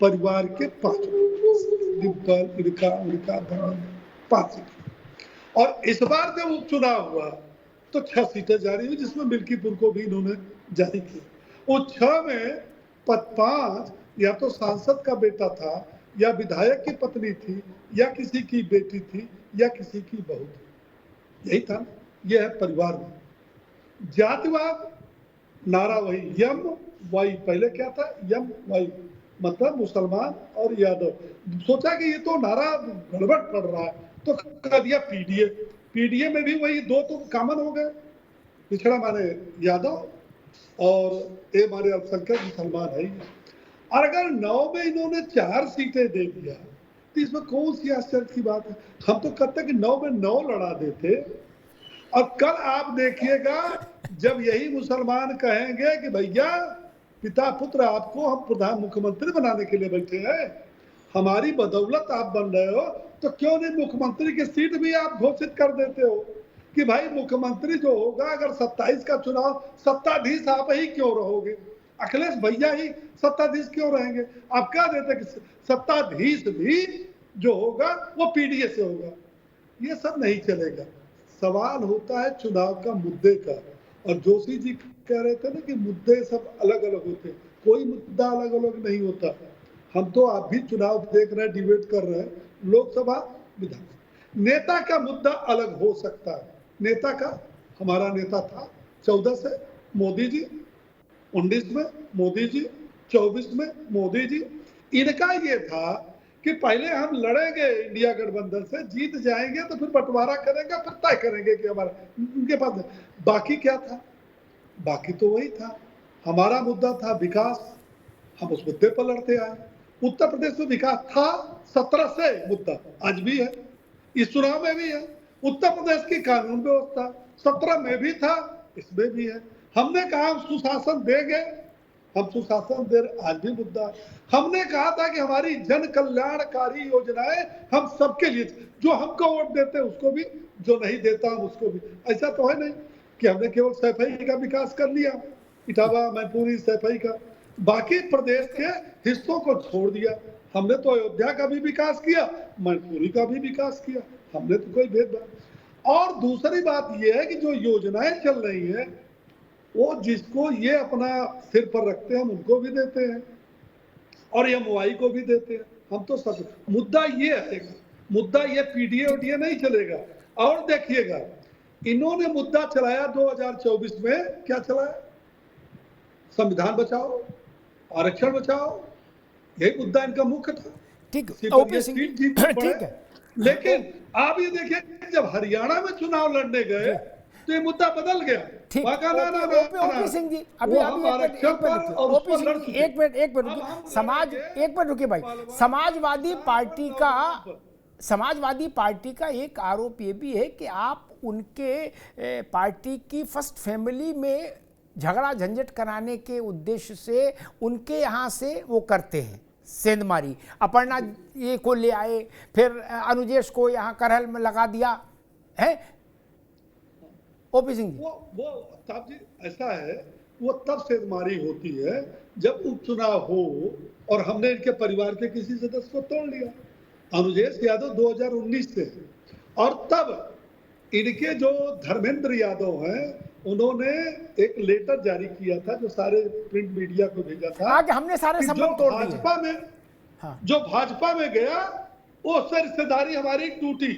परिवार के 5, डिम्पल, उनका 5 सीटें। और इस बार जब उपचुनाव हुआ तो 6 सीटें जारी हुई, जिसमें मिल्कीपुर को भी इन्होंने जारी किया। वो 6 में 5 या तो सांसद का बेटा था, या विधायक की पत्नी थी, या किसी की बेटी थी, या किसी की बहू थी। यही था। यह है परिवारवाद। जातिवाद नारा वही, यम वाई। पहले क्या था? यम वाई, मतलब मुसलमान और यादव। सोचा कि ये तो नारा गड़बड़ पड़ रहा है, तो कर दिया पीडीए। पीडीए में भी वही 2 तो कॉमन हो गए, पिछड़ा माने यादव और ए माने अल्पसंख्यक मुसलमान है। और अगर 9 में इन्होंने 4 सीटें दे दिया तो इसमें कौन सी आश्चर्य की बात है? हम तो कहते हैं कि 9 में 9 लड़ा देते। और कल आप देखिएगा जब यही मुसलमान कहेंगे कि भैया पिता पुत्र आपको हम प्रधान मुख्यमंत्री बनाने के लिए बैठे हैं, हमारी बदौलत आप बन रहे हो, तो क्यों नहीं मुख्यमंत्री की सीट भी आप घोषित कर देते हो कि भाई मुख्यमंत्री जो होगा, अगर 27 का चुनाव सत्ताधीश आप ही क्यों रहोगे, अखिलेश भैया ही सत्ताधीश क्यों रहेंगे? आप कह देते कि सत्ताधीश भी जो होगा वो पीडीए से होगा। ये सब नहीं चलेगा। सवाल होता है चुनाव का मुद्दे का। और जोशी जी कह रहे थे ना कि मुद्दे सब अलग अलग होते, कोई मुद्दा अलग अलग नहीं होता। हम तो आप भी चुनाव देख रहे हैं, डिबेट कर रहे हैं, लोकसभा विधानसभा, नेता का मुद्दा अलग हो सकता है। नेता का, हमारा नेता था 14 से मोदी जी, 19 में मोदी जी, 24 में मोदी जी। इनका ये था कि पहले हम लड़ेंगे इंडिया गठबंधन से, जीत जाएंगे तो फिर बंटवारा करेंगे, फिर तय करेंगे कि हमारा, उनके पास बाकी क्या था, बाकी तो वही था। हमारा मुद्दा था विकास, हम उस मुद्दे पर लड़ते आए। उत्तर प्रदेश में विकास था 17 से मुद्दा, आज भी है, इस चुनाव में भी है। उत्तर प्रदेश की कानून व्यवस्था 17 में भी था, इसमें भी है। हमने कहा हम सुशासन देंगे, हम सुशासन दे, आज भी मुद्दा है। हमने कहा था कि हमारी जन कल्याणकारी योजनाएं हम सबके लिए, जो हमको वोट देते हैं उसको भी, जो नहीं देता हम उसको भी। ऐसा तो है नहीं कि हमने केवल सैफई का विकास कर लिया, इटावा, मैनपुरी, सैफई का, बाकी प्रदेश के हिस्सों को छोड़ दिया। हमने तो अयोध्या का भी विकास किया, मैनपुरी का भी विकास किया, हमने तो कोई भेदभाव। और दूसरी बात यह है कि जो योजनाएं चल रही है वो जिसको ये अपना सिर पर रखते हैं हम उनको भी देते हैं और एमवाई को भी देते हैं। हम तो सब, मुद्दा ये आएगा, मुद्दा ये पीडीए ओडीए नहीं चलेगा। और देखिएगा, इन्होंने मुद्दा चलाया 2024 में, क्या चलाया, संविधान बचाओ, आरक्षण बचाओ, यही मुद्दा इनका मुख्य था। ठीक, ठीक है। लेकिन आप ये देखिए, जब हरियाणा में चुनाव लड़ने गए तो ये मुद्दा बदल गया। ठीक, ओपी सिंह जी, अभी एक मिनट रुकिए भाई। समाजवादी पार्टी का एक आरोप ये भी है कि आप उनके पार्टी की फर्स्ट फैमिली में झगड़ा झंझट कराने के उद्देश्य से उनके यहाँ से वो करते हैं सेंधमारी। अपर्णा ये को ले आए, फिर अनुजेश को यहाँ करहल में लगा दिया है। ओपी सिंह जी, वो साहब जी, ऐसा है, वो तब सेंधमारी होती है जब उपचुनाव हो और हमने इनके परिवार के किसी सदस्य को तोड़ लिया। अनुजेश यादव 2019 से, और तब इनके जो धर्मेंद्र यादव हैं उन्होंने एक लेटर जारी किया था जो सारे प्रिंट मीडिया को भेजा था, आगे हमने सारे संबंध तोड़ दिए। भाजपा में, हाँ, जो भाजपा में गया वो उससे रिश्तेदारी हमारी टूटी।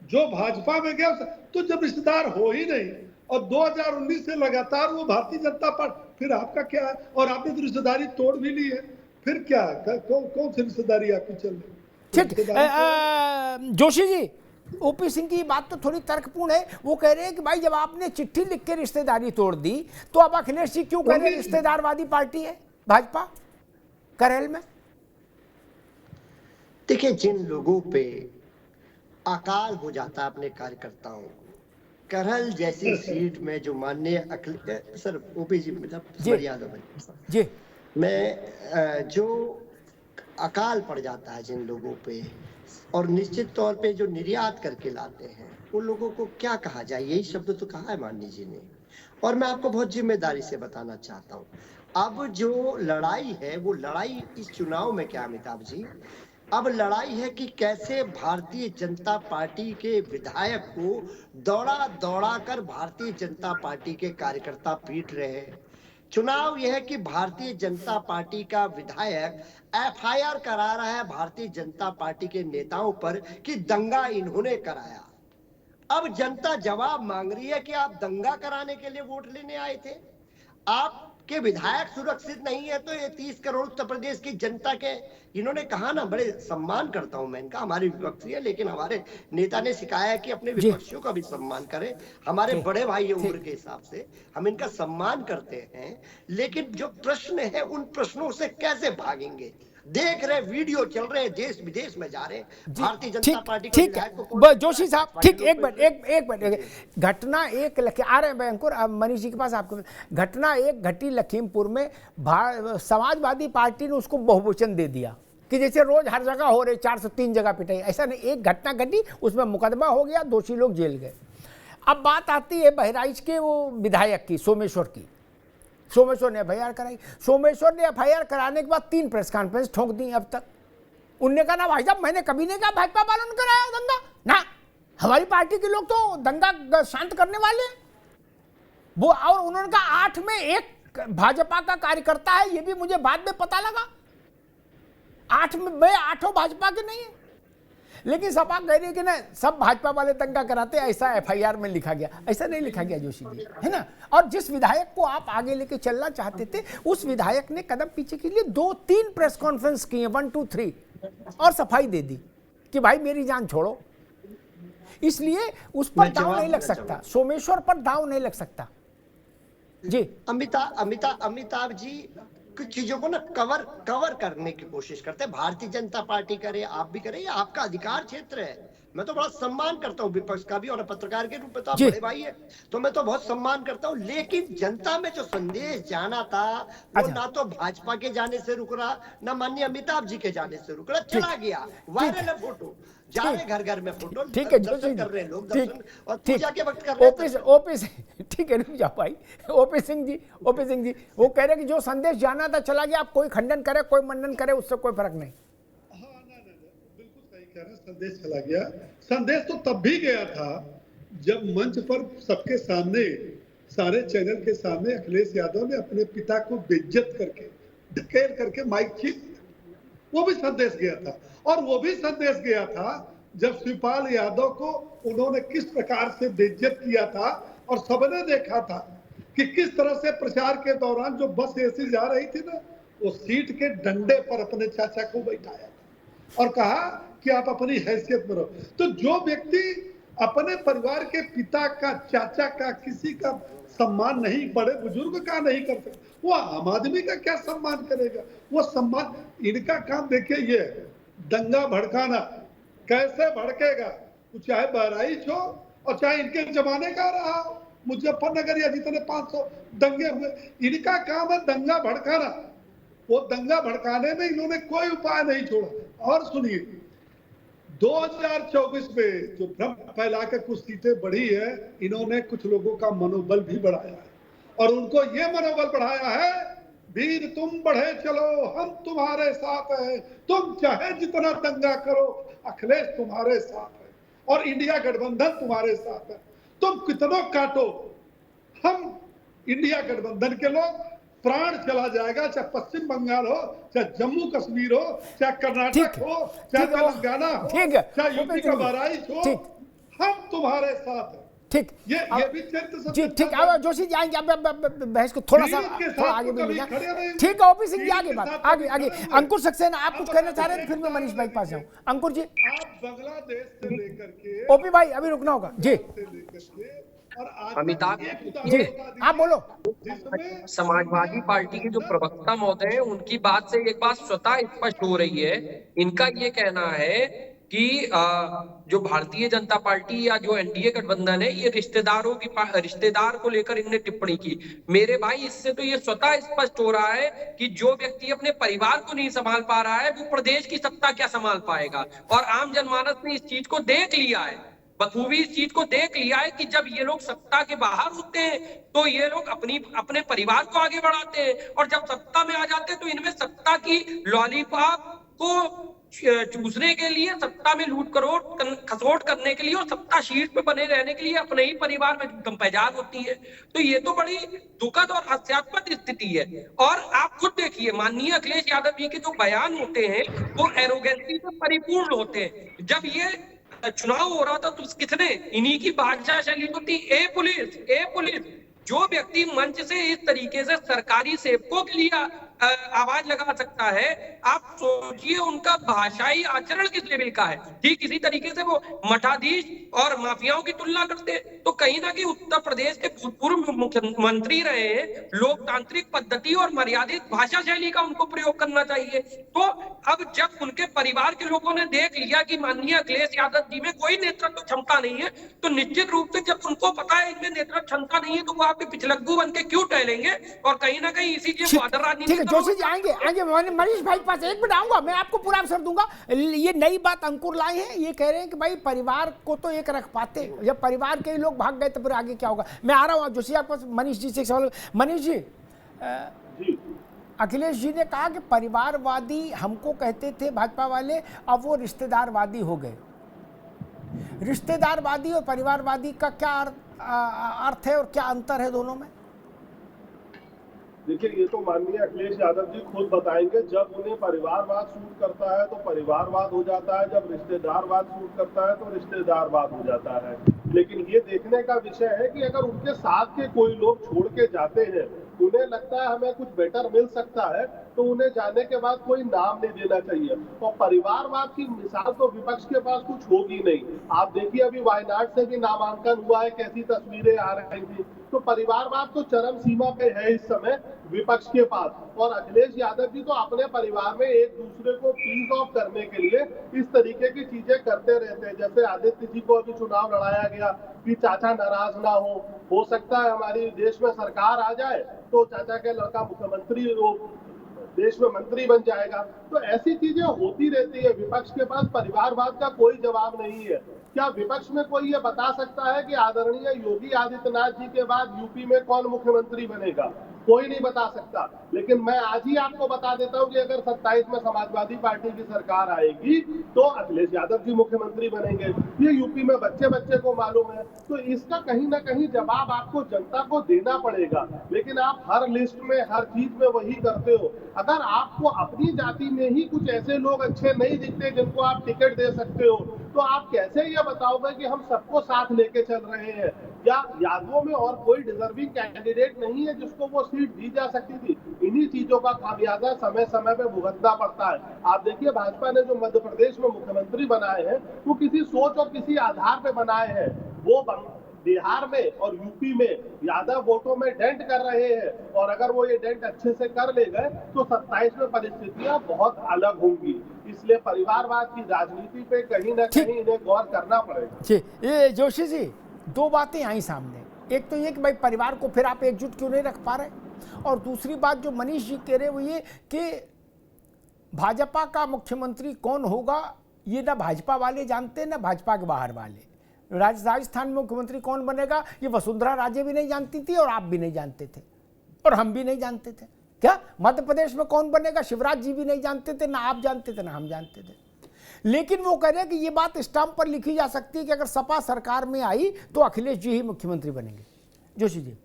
जो भाजपा में गया तो जब रिश्तेदार हो ही नहीं, और 2019 से लगातार वो भारतीय जनता पार्टी, फिर आपका क्या है? और आपने तो रिश्तेदारी तोड़ भी ली है, फिर क्या कौन सी रिश्तेदारी आपकी चल रही? ठीक, जोशी जी, ओपी सिंह की बात तो थोड़ी तर्कपूर्ण है। वो कह रहे हैं कि भाई जब आपने चिट्ठी लिख के रिश्तेदारी तोड़ दी तो अब अखिलेश जी क्यों कह रहे हैं रिश्तेदारवादी पार्टी है भाजपा करहल में? देखिए, जिन लोगों पे अकाल हो जाता है अपने कार्यकर्ताओं, करहल जैसी सीट में जो माननीय सर ओपी जी, यादव जी, मैं जो अकाल पड़ जाता है जिन लोगों पे, और निश्चित तौर पे जो निर्यात करके लाते हैं उन लोगों को क्या कहा जाए, यही शब्द तो कहा है माननीय जी ने। और मैं आपको बहुत जिम्मेदारी से बताना चाहता हूँ, अब जो लड़ाई है वो लड़ाई इस चुनाव में क्या अमिताभ जी, अब लड़ाई है कि कैसे भारतीय जनता पार्टी के विधायक को दौड़ा दौड़ा कर भारतीय जनता पार्टी के कार्यकर्ता पीट रहे हैं। चुनाव यह है कि भारतीय जनता पार्टी का विधायक एफआईआर करा रहा है भारतीय जनता पार्टी के नेताओं पर कि दंगा इन्होंने कराया। अब जनता जवाब मांग रही है कि आप दंगा कराने के लिए वोट लेने आए थे, आपके विधायक सुरक्षित नहीं है। तो ये 30 करोड़ उत्तर प्रदेश की जनता के, इन्होंने कहा ना, बड़े सम्मान करता हूं मैं इनका, हमारे विपक्षी है, लेकिन हमारे नेता ने सिखाया है कि अपने विपक्षियों का भी सम्मान करें। हमारे बड़े भाई है उम्र के हिसाब से, हम इनका सम्मान करते हैं, लेकिन जो प्रश्न है उन प्रश्नों से कैसे भागेंगे? देख रहे वीडियो चल रहे हैं, देश विदेश में जा रहे हैं भारतीय जनता पार्टी ठीक है। जोशी साहब, ठीक, एक मिनट, घटना एक आ रहे हैं बैंकुर, अब मनीष जी के पास आपको, घटना एक घटी लखीमपुर में, समाजवादी पार्टी ने उसको बहुवचन दे दिया कि जैसे रोज हर जगह हो रहे 403 जगह पिटाई, ऐसा नहीं, एक घटना घटी उसमें मुकदमा हो गया, दोषी लोग जेल गए। अब बात आती है बहराइच के वो विधायक की, सोमेश्वर की। सोमेश्वर ने एफआईआर कराई, सोमेश्वर ने एफआईआर कराने के बाद 3 प्रेस कॉन्फ्रेंस ठोक दी अब तक। उनने कहा ना भाई साहब, मैंने कभी नहीं कहा भाजपा वालों ने कराया दंगा, ना, हमारी पार्टी के लोग तो दंगा शांत करने वाले हैं। वो, और उन्होंने कहा 8 में 1 भाजपा का कार्यकर्ता है, ये भी मुझे बाद में पता लगा। 8 में 8 भाजपा के नहीं है। लेकिन सपा कह रही है कि ना सब भाजपा वाले दंगा कराते, ऐसा एफआईआर में लिखा गया। ऐसा नहीं लिखा गया जोशी जी, है ना। और जिस विधायक को आप आगे लेके चलना चाहते थे, उस विधायक ने कदम पीछे के लिए 2-3 प्रेस कॉन्फ्रेंस किए, 1, 2, 3, और सफाई दे दी कि भाई मेरी जान छोड़ो। इसलिए उस पर दांव नहीं लग सकता, सोमेश्वर पर दांव नहीं लग सकता। जी अमिताभ जी कुछ चीजों को ना कवर करने की कोशिश करते हैं। भारतीय जनता पार्टी करे, आप भी करें, ये आपका अधिकार क्षेत्र है। मैं तो बड़ा सम्मान करता हूँ विपक्ष का भी, और पत्रकार के रूप में तो आप बड़े भाई है, तो मैं तो बहुत सम्मान करता हूँ। लेकिन जनता में जो संदेश जाना था वो ना तो भाजपा के जाने से रुक रहा, ना माननीय अमिताभ जी के जाने से रुक रहा, चला गया। वायरल है फोटो, जा रहे घर में फोटो, ठीक है, दर्शन कर रहे हैं लोग, दर्शन और पूजा के वक्त कर रहे हैं। ओपी ठीक है, रुक जाओ भाई। ओपी सिंह जी वो कह रहे कि जो संदेश जाना था चला गया, आप कोई खंडन करे कोई मंडन करे, उससे कोई फर्क नहीं। बिल्कुल सही कह रहे हैं, संदेश चला गया। संदेश तो तब भी गया था जब मंच पर सबके सामने, सारे चैनल के सामने अखिलेश यादव ने अपने पिता को बेइज्जत करके, ढकेल करके माइक छीन, वो भी संदेश गया था। और वो भी संदेश गया था जब शिवपाल यादव को उन्होंने किस प्रकार से बेइज्जत किया था, और सबने देखा था कि किस तरह से प्रचार के दौरान जो बस ऐसी जा रही थी ना, वो सीट के डंडे पर अपने चाचा को बैठाया था और कहा कि आप अपनी हैसियत में रहो। तो जो व्यक्ति अपने परिवार के पिता का, चाचा का, किसी का सम्मान नहीं, बड़े बुजुर्ग का नहीं कर सकता, वो आम आदमी का क्या सम्मान करेगा? वो सम्मान, इनका काम देखिए, ये दंगा भड़काना कैसे भड़केगा, चाहे बहराइच हो और चाहे इनके जमाने का रहा हो, मुजफ्फरनगर या जितने 500 दंगे हुए, इनका काम है दंगा भड़काना। वो दंगा भड़काने में इन्होंने कोई उपाय नहीं छोड़ा। और सुनिए, 2024 में जो भ्रम फैला के कुछ सीटें बढ़ी है, इन्होंने कुछ लोगों का मनोबल भी बढ़ाया है, और उनको ये मनोबल बढ़ाया है, वीर तुम बढ़े चलो, हम तुम्हारे साथ हैं, तुम चाहे जितना दंगा करो, अखिलेश तुम्हारे साथ है और इंडिया गठबंधन तुम्हारे साथ है, तुम कितनों काटो, हम इंडिया गठबंधन के लोग, प्राण चला जाएगा, चाहे पश्चिम बंगाल हो, चाहे जम्मू कश्मीर हो, चाहे कर्नाटक हो, चाहे तेलंगाना हो, चाहे यूपी का बहराइच हो, हम तुम्हारे साथ हैं। ठीक, ये भी चरित्र जी ठीक है। जोशी जी आएंगे, अब बहस को थोड़ा आगे बढ़ेगा। ठीक है, ओपी सिंह जी आगे बात, आगे अंकुर सक्सेना, आप कुछ कहना चाह रहे हैं, फिर मैं मनीष भाई के पास जाऊँ। अंकुर जी, आप बांग्लादेश से लेकर के, ओपी भाई अभी रुकना होगा जी। अमिताभ जी आप बोलो। समाजवादी पार्टी के जो प्रवक्ता महोदय हैं, उनकी बात से एक बात स्वतः स्पष्ट हो रही है। इनका ये कहना है कि जो भारतीय जनता पार्टी या जो एनडीए गठबंधन है, ये रिश्तेदार को लेकर इनने टिप्पणी की। मेरे भाई, इससे तो ये स्वतः स्पष्ट हो रहा है कि जो व्यक्ति अपने परिवार को नहीं संभाल पा रहा है, वो प्रदेश की सत्ता क्या संभाल पाएगा। और आम जनमानस ने इस चीज को देख लिया है, बखूबी इस चीज को देख लिया है कि जब ये लोग सत्ता के बाहर होते हैं तो ये लोग अपने परिवार को आगे बढ़ाते हैं, और जब सत्ता में आ जाते हैं तो इनमें सत्ता की लॉलीपॉप को चूसने के लिए, सत्ता में लूट खसोट करने के लिए और सत्ता शीट पे बने रहने के लिए अपने ही परिवार में दमपैजाद होती है। तो ये तो बड़ी दुखद और हास्यास्पद स्थिति है। और आप खुद देखिए, माननीय अखिलेश यादव जी के जो बयान होते हैं वो एरोगेंसी से परिपूर्ण होते हैं। जब ये चुनाव हो रहा था तो किसने, इन्हीं की भाषा शैली तो थी, ए पुलिस। जो व्यक्ति मंच से इस तरीके से सरकारी सेवकों के लिए आवाज लगा सकता है, आप सोचिए उनका भाषाई आचरण किस लेवल का है। ठीक इसी तरीके से वो मठाधीश और माफियाओं की तुलना करते हैं। तो कहीं ना कहीं उत्तर प्रदेश के भूतपूर्व मुख्यमंत्री रहे हैं, लोकतांत्रिक पद्धति और मर्यादित भाषा शैली का उनको प्रयोग करना चाहिए। तो अब जब उनके परिवार के लोगों ने देख लिया कि माननीय अखिलेश यादव जी में कोई नेतृत्व क्षमता नहीं है, तो निश्चित रूप से जब उनको पता है इनमें नेतृत्व क्षमता नहीं है, तो वो आपके पिछलग्गू बन के क्यों टहलेंगे, और कहीं ना कहीं इसीलिए वो अदर राजनीति। जोशी जी आएंगे मनीष भाई पास, एक मिनट आऊंगा, मैं आपको पूरा अवसर दूंगा। ये नई बात अंकुर लाए हैं, ये कह रहे हैं कि भाई परिवार को तो एक रख पाते, जब परिवार के ही लोग भाग गए तो फिर आगे क्या होगा। मैं आ रहा हूँ जोशी आपके पास। मनीष जी से एक सवाल। मनीष जी, अखिलेश जी ने कहा कि परिवारवादी हमको कहते थे भाजपा वाले, अब वो रिश्तेदारवादी हो गए। रिश्तेदारवादी और परिवारवादी का क्या अर्थ है और क्या अंतर है दोनों में? देखिए, ये तो माननीय अखिलेश यादव जी खुद बताएंगे। जब उन्हें परिवारवाद सूट करता है तो परिवारवाद हो जाता है, जब रिश्तेदारवाद सूट करता है तो रिश्तेदारवाद हो जाता है। लेकिन ये देखने का विषय है कि अगर उनके साथ के कोई लोग छोड़ के जाते हैं, उन्हें लगता है हमें कुछ बेटर मिल सकता है, तो उन्हें जाने के बाद कोई नाम नहीं देना चाहिए। और परिवारवाद की मिसाल तो विपक्ष के पास कुछ होगी नहीं। आप देखिए, अभी वायनाड से भी नामांकन हुआ है, कैसी तस्वीरें आ रही थी। तो परिवारवाद तो चरम सीमा पे है इस समय विपक्ष के पास। और अखिलेश यादव जी तो अपने परिवार में एक दूसरे को पीस ऑफ करने के लिए इस तरीके की चीजें करते रहते हैं। जैसे आदित्य जी को अभी चुनाव लड़ाया गया कि चाचा नाराज ना हो सकता है हमारी देश में सरकार आ जाए तो चाचा के लड़का मुख्यमंत्री देश में मंत्री बन जाएगा। तो ऐसी चीजें होती रहती है। विपक्ष के पास परिवारवाद का कोई जवाब नहीं है। क्या विपक्ष में कोई ये बता सकता है कि आदरणीय योगी आदित्यनाथ जी के बाद यूपी में कौन मुख्यमंत्री बनेगा? कोई नहीं बता सकता। लेकिन मैं आज ही आपको बता देता हूं कि अगर 27 में समाजवादी पार्टी की सरकार आएगी तो अखिलेश यादव जी मुख्यमंत्री बनेंगे। ये यूपी में बच्चे को मालूम है। तो इसका कहीं ना कहीं जवाब आपको जनता को देना पड़ेगा। लेकिन आप हर लिस्ट में हर चीज में वही करते हो। अगर आपको अपनी जाति में ही कुछ ऐसे लोग अच्छे नहीं दिखते जिनको आप टिकट दे सकते हो, तो आप कैसे ये बताओगे कि हम सबको साथ लेके चल रहे हैं? या यादवों में और कोई डिजर्विंग कैंडिडेट नहीं है जिसको वो सीट दी जा सकती थी? इन्हीं चीजों का खामियाजा समय समय पे भुगतना पड़ता है। आप देखिए, भाजपा ने जो मध्य प्रदेश में मुख्यमंत्री बनाए हैं वो किसी सोच और किसी आधार पे बनाए हैं। वो बिहार में और यूपी में यादव वोटों में डेंट कर रहे हैं। और अगर वो ये डेंट अच्छे से कर ले गए तो 27 में परिस्थितियां बहुत अलग होंगी। इसलिए परिवारवाद की राजनीति पे कहीं ना कहीं इन्हें गौर करना पड़ेगा। जी, ये जोशी जी, दो बातें आई सामने। एक तो ये कि भाई परिवार को फिर आप एकजुट क्यों नहीं रख पा रहे, और दूसरी बात जो मनीष जी कह रहे वो ये कि भाजपा का मुख्यमंत्री कौन होगा ये ना भाजपा वाले जानते ना भाजपा के बाहर वाले। राजस्थान में मुख्यमंत्री कौन बनेगा ये वसुंधरा राजे भी नहीं जानती थी और आप भी नहीं जानते थे और हम भी नहीं जानते थे। क्या मध्य प्रदेश में कौन बनेगा शिवराज जी भी नहीं जानते थे, ना आप जानते थे ना हम जानते थे। लेकिन वो कह रहे हैं कि ये बात स्टाम्प पर लिखी जा सकती है कि अगर सपा सरकार में आई तो अखिलेश जी ही मुख्यमंत्री बनेंगे। जोशी जी,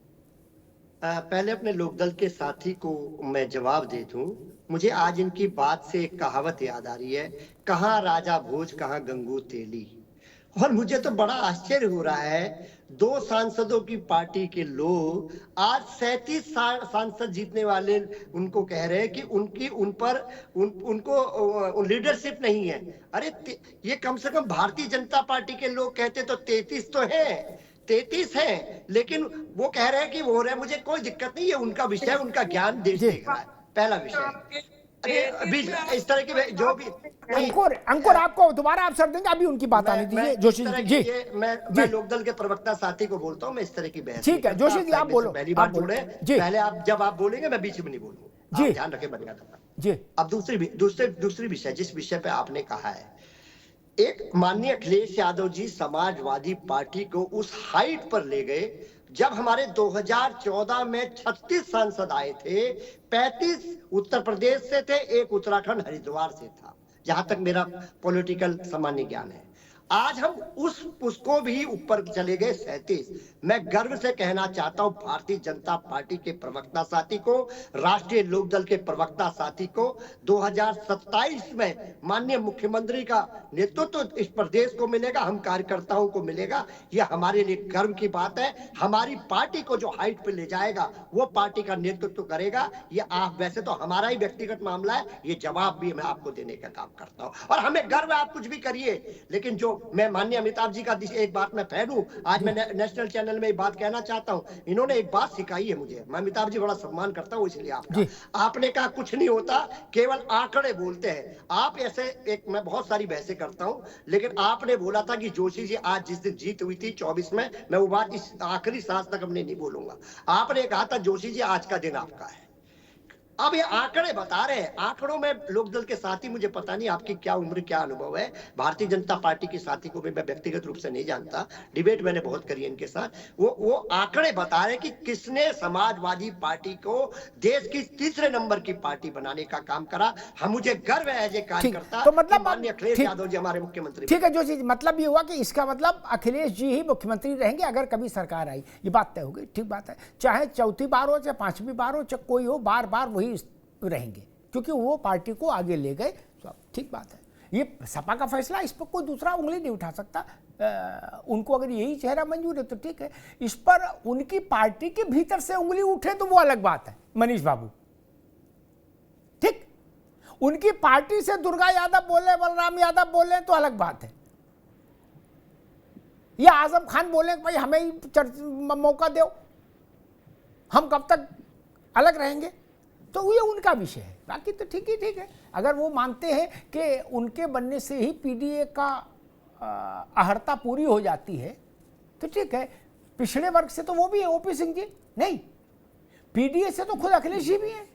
पहले अपने लोकदल के साथी को मैं जवाब दे दूं। मुझे आज इनकी बात से एक कहावत याद आ रही है, कहाँ राजा भोज कहाँ गंगू तेली। और मुझे तो बड़ा आश्चर्य हो रहा है, 2 सांसदों की पार्टी के लोग आज 37 सांसद जीतने वाले उनको कह रहे हैं कि उनको लीडरशिप नहीं है। अरे ये कम से कम भारतीय जनता पार्टी के लोग कहते तो 33 तो है, 33 है, लेकिन वो कह रहे हैं कि वो हो रहे हैं। मुझे कोई दिक्कत नहीं है, उनका विषय उनका ज्ञान देश देख रहा है। पहला विषय अभी इस तरह की जो भी अंकुर आपको दोबारा अवसर देंगे, अभी उनकी बात आने दीजिए। जोशी जी, मैं लोकदल के प्रवक्ता साथी को बोलता हूँ, मैं इस तरह की बहस ठीक है। जोशी जी आप बोलो, पहली बार जुड़े, पहले आप जब आप बोलेंगे मैं बीच में नहीं बोलूंगा, जी ध्यान रखें मर्यादा जी। अब दूसरी विषय, जिस विषय पे आपने कहा है, एक माननीय अखिलेश यादव जी समाजवादी पार्टी को उस हाइट पर ले गए जब हमारे 2014 में 36 सांसद आए थे, 35 उत्तर प्रदेश से थे, 1 उत्तराखंड हरिद्वार से था, जहां तक मेरा पॉलिटिकल सामान्य ज्ञान है। आज हम उसको भी ऊपर चले गए 37। मैं गर्व से कहना चाहता हूं भारतीय जनता पार्टी के प्रवक्ता साथी को, राष्ट्रीय लोकदल के प्रवक्ता साथी को, 2027 में माननीय मुख्यमंत्री का नेतृत्व तो इस प्रदेश को मिलेगा, हम कार्यकर्ताओं को मिलेगा। यह हमारे लिए गर्व की बात है। हमारी पार्टी को जो हाइट पे ले जाएगा वो पार्टी का नेतृत्व करेगा। ये आप वैसे तो हमारा ही व्यक्तिगत मामला है, ये जवाब भी मैं आपको देने का काम करता हूँ और हमें गर्व है। आप कुछ भी करिए, लेकिन जो मैं माननीय अमिताभ जी का एक बात मैं पहनूं, आज मैं नेशनल चैनल में एक बात कहना चाहता हूं। इन्होंने एक बात सिखाई है मुझे, मैं अमिताभ जी बड़ा सम्मान करता हूं, इसलिए आपने कहा कुछ नहीं होता, केवल आंकड़े बोलते हैं। आप ऐसे मैं बहुत सारी बहसें करता हूं, लेकिन आपने बोला था कि जोशी जी आज जिस दिन जीत हुई थी 24 में, मैं वो बात इस आखिरी सांस तक हमने नहीं बोलूंगा। आपने कहा था जोशी जी आज का दिन आपका है। अब ये आंकड़े बता रहे हैं, आंकड़ों में लोकदल के साथी, मुझे पता नहीं आपकी क्या उम्र क्या अनुभव है, भारतीय जनता पार्टी के साथी को भी मैं व्यक्तिगत रूप से नहीं जानता, डिबेट मैंने बहुत करी है इनके साथ, वो आंकड़े बता रहे हैं कि किसने समाजवादी पार्टी को देश की तीसरे नंबर की पार्टी बनाने का काम करा। हम मुझे गर्व है एज ए कार्यकर्ता, तो मतलब माननीय अखिलेश यादव जी हमारे मुख्यमंत्री। ठीक है जो चीज मतलब ये हुआ कि इसका मतलब अखिलेश जी ही मुख्यमंत्री रहेंगे अगर कभी सरकार आई, ये बात तय हो गई। ठीक बात है, चाहे चौथी बार हो चाहे पांचवी बार हो चाहे कोई हो, बार बार वही रहेंगे क्योंकि वो पार्टी को आगे ले गए। तो ठीक बात है, ये सपा का फैसला, इस पर कोई दूसरा उंगली नहीं उठा सकता। उनको अगर यही चेहरा मंजूर है तो ठीक है, इस पर उनकी पार्टी के भीतर से उंगली उठे तो वो अलग बात है मनीष बाबू। ठीक, उनकी पार्टी से दुर्गा यादव बोले, बलराम यादव बोले तो अलग बात है, या आजम खान बोले भाई हमें ही मौका दो, हम कब तक अलग रहेंगे, तो ये उनका विषय है। बाकी तो ठीक ही ठीक है, अगर वो मानते हैं कि उनके बनने से ही पीडीए का अहर्ता पूरी हो जाती है तो ठीक है। पिछड़े वर्ग से तो वो भी है ओपी सिंह जी, नहीं पीडीए से तो खुद अखिलेश जी भी हैं,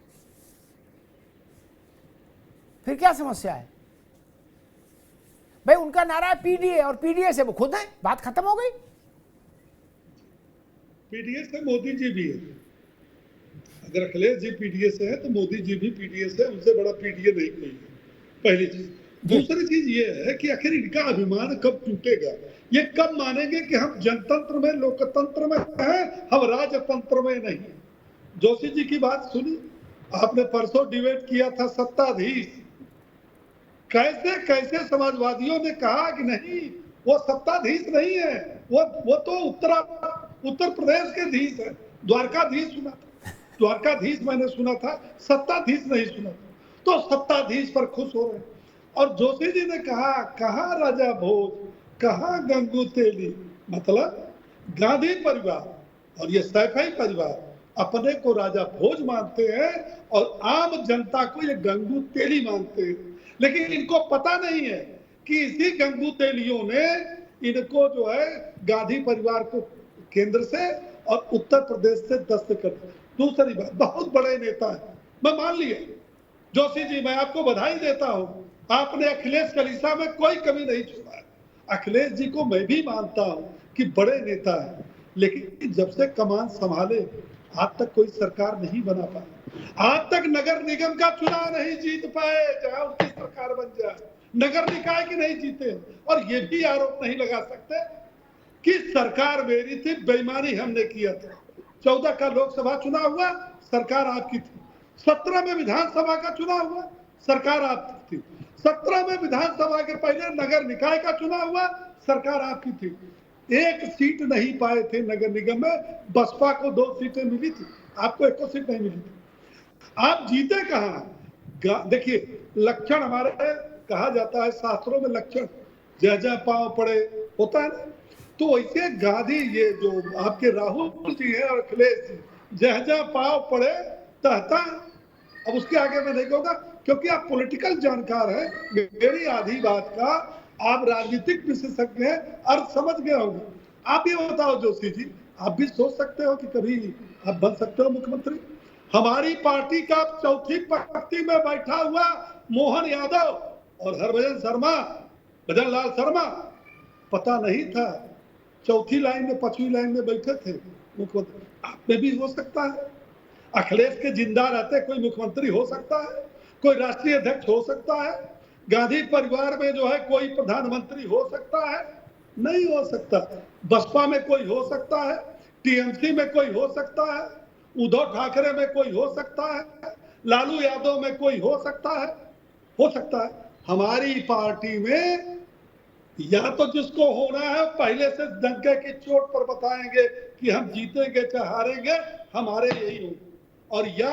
फिर क्या समस्या है भाई? उनका नारा है पीडीए और पीडीए से वो खुद है, बात खत्म हो गई। पीडीए से मोदी जी भी है, अगर अखिलेश जी पीडीए से है तो मोदी जी भी पीडीए से, उनसे बड़ा पीडीए नहीं कोई है, पहली चीज। दूसरी चीज ये है कि आखिर इनका अभिमान कब टूटेगा, ये कब मानेंगे कि हम जनतंत्र में, लोकतंत्र में हैं, हम राजतंत्र में नहीं। जोशी जी की बात सुनी आपने, परसों डिबेट किया था सत्ताधीश, कैसे कैसे समाजवादियों ने कहा कि नहीं वो सत्ताधीश नहीं है, वो तो उत्तर प्रदेश के धीश है। द्वारकाधीश सुना था, द्वारकाधीश मैंने सुना था, सत्ताधीश नहीं सुना था। तो सत्ताधीश पर खुश हो रहे। और जोशी जी ने कहा, कहाँ राजा भोज, कहाँ गंगू तेली, मतलब गांधी परिवार और ये सैफई परिवार अपने को राजा भोज मानते हैं और आम जनता को ये गंगू तेली मानते हैं। लेकिन इनको पता नहीं है कि इसी गंगू तेलियों ने इनको जो है गांधी परिवार को केंद्र से और उत्तर प्रदेश से दस्त कर दिया। दूसरी बात, बहुत बड़े नेता है, मैं मान लिया जोशी जी, मैं आपको बधाई देता हूं, आपने अखिलेश कलीसा में कोई कमी नहीं छोड़ा है। अखिलेश जी को मैं भी मानता हूं कि बड़े नेता है, लेकिन जब से कमान संभाले आज तक कोई सरकार नहीं बना पाई, आज तक नगर निगम का चुनाव नहीं जीत पाए, जहां उनकी सरकार बन जाए, नगर निकाय की नहीं जीते। और ये भी आरोप नहीं लगा सकते कि सरकार मेरी थी, बेईमानी हमने किया था। 14 का लोकसभा चुनाव हुआ, सरकार आपकी थी। 17 में विधानसभा का चुनाव हुआ, सरकार आपकी थी। 17 में विधानसभा के पहले नगर निकाय का चुनाव हुआ, सरकार आपकी थी। एक सीट नहीं पाए थे नगर निगम में, बसपा को 2 सीटें मिली थी, आपको 1 सीट नहीं मिली थी। आप जीते कहाँ? देखिए लक्षण हमारे कहा जाता है शास्त्रों में, लक्षण जय जय पांव पड़े होता है ना, तो वैसे गांधी, ये जो आपके राहुल जी हैं और अखिलेश जी, जय जय पांव पड़े तहता। अब उसके आगे मैं नहीं कहूँगा क्योंकि आप पॉलिटिकल जानकार हैं, मेरी आधी बात का आप राजनीतिक विशेषज्ञ हैं, अर्थ समझ गए होंगे। आप ये बताओ जोशी जी, आप भी सोच सकते हो कि कभी आप बन सकते हो मुख्यमंत्री? हमारी पार्टी का चौथी पंक्ति में बैठा हुआ मोहन यादव और हरभजन शर्मा, भजन लाल शर्मा, पता नहीं था, चौथी लाइन में 5वीं लाइन में बैठे थे मुख्यमंत्री। आप में भी हो सकता है, अखिलेश के जिंदा रहते कोई मुख्यमंत्री हो सकता है, कोई राष्ट्रीय अध्यक्ष हो सकता है, गांधी परिवार में जो है कोई प्रधानमंत्री हो सकता है, नहीं हो सकता। बसपा में कोई हो सकता है, टीएमसी में कोई हो सकता है, उद्धव ठाकरे में कोई हो सकता है, लालू यादव में कोई हो सकता है, हो सकता है। हमारी पार्टी में या तो जिसको होना है पहले से डंके की चोट पर बताएंगे कि हम जीतेंगे चाहे हारेंगे, हमारे यही हो, और या